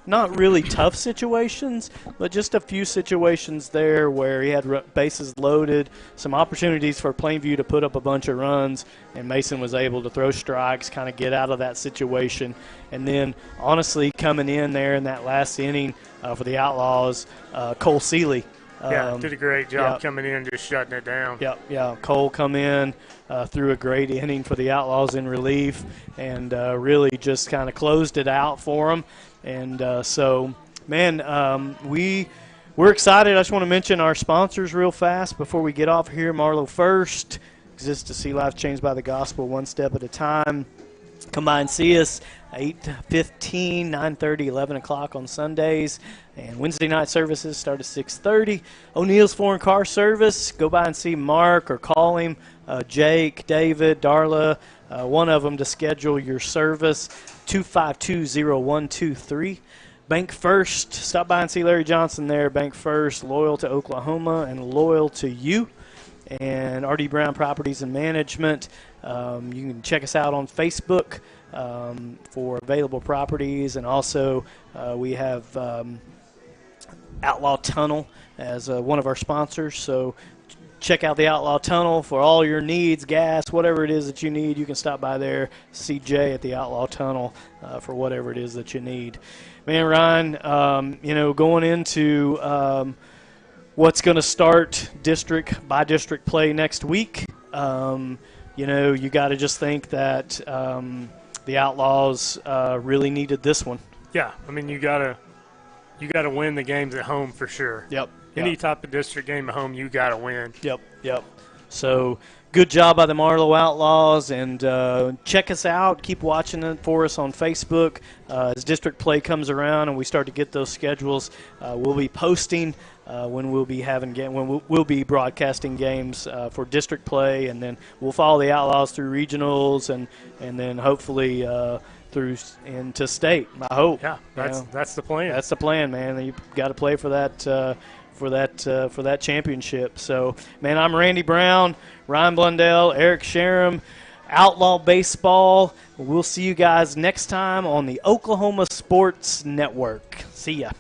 not really tough situations, but just a few situations there where he had bases loaded, some opportunities for Plainview to put up a bunch of runs, and Mason was able to throw strikes, kind of get out of that situation. And then, honestly, coming in there in that last inning for the Outlaws, Cole Seeley. Did a great job coming in, just shutting it down. Cole come in, threw a great inning for the Outlaws in relief, and really just kind of closed it out for them. And so, man, we're excited. I just want to mention our sponsors real fast before we get off here. Marlow First exists to see lives changed by the gospel one step at a time. Come by and see us 8:15, 9:30, 11 o'clock on Sundays. And Wednesday night services start at 6:30. O'Neill's Foreign Car Service. Go by and see Mark or call him, Jake, David, Darla, one of them to schedule your service, 252-0123. Bank First. Stop by and see Larry Johnson there. Bank First, loyal to Oklahoma and loyal to you. And R.D. Brown Properties and Management. You can check us out on Facebook for available properties. And also we have Outlaw Tunnel as one of our sponsors. So check out the Outlaw Tunnel for all your needs, gas, whatever it is that you need. You can stop by there, see Jay at the Outlaw Tunnel for whatever it is that you need. Man, Ryan, going into what's going to start district by district play next week, you got to just think that the Outlaws really needed this one. Yeah, I mean, you gotta win the games at home for sure. Yep. Any type of district game at home, you gotta win. Yep. So good job by the Marlow Outlaws, and check us out. Keep watching it for us on Facebook as district play comes around and we start to get those schedules. We'll be posting when we'll be broadcasting games for district play, and then we'll follow the Outlaws through regionals and then hopefully through into state. I hope. Yeah, that's the plan. That's the plan, man. You've got to play for that. For that championship. So, man, I'm Randy Brown, Ryan Blundell, Eric Sherem, Outlaw Baseball. We'll see you guys next time on the Oklahoma Sports Network. See ya.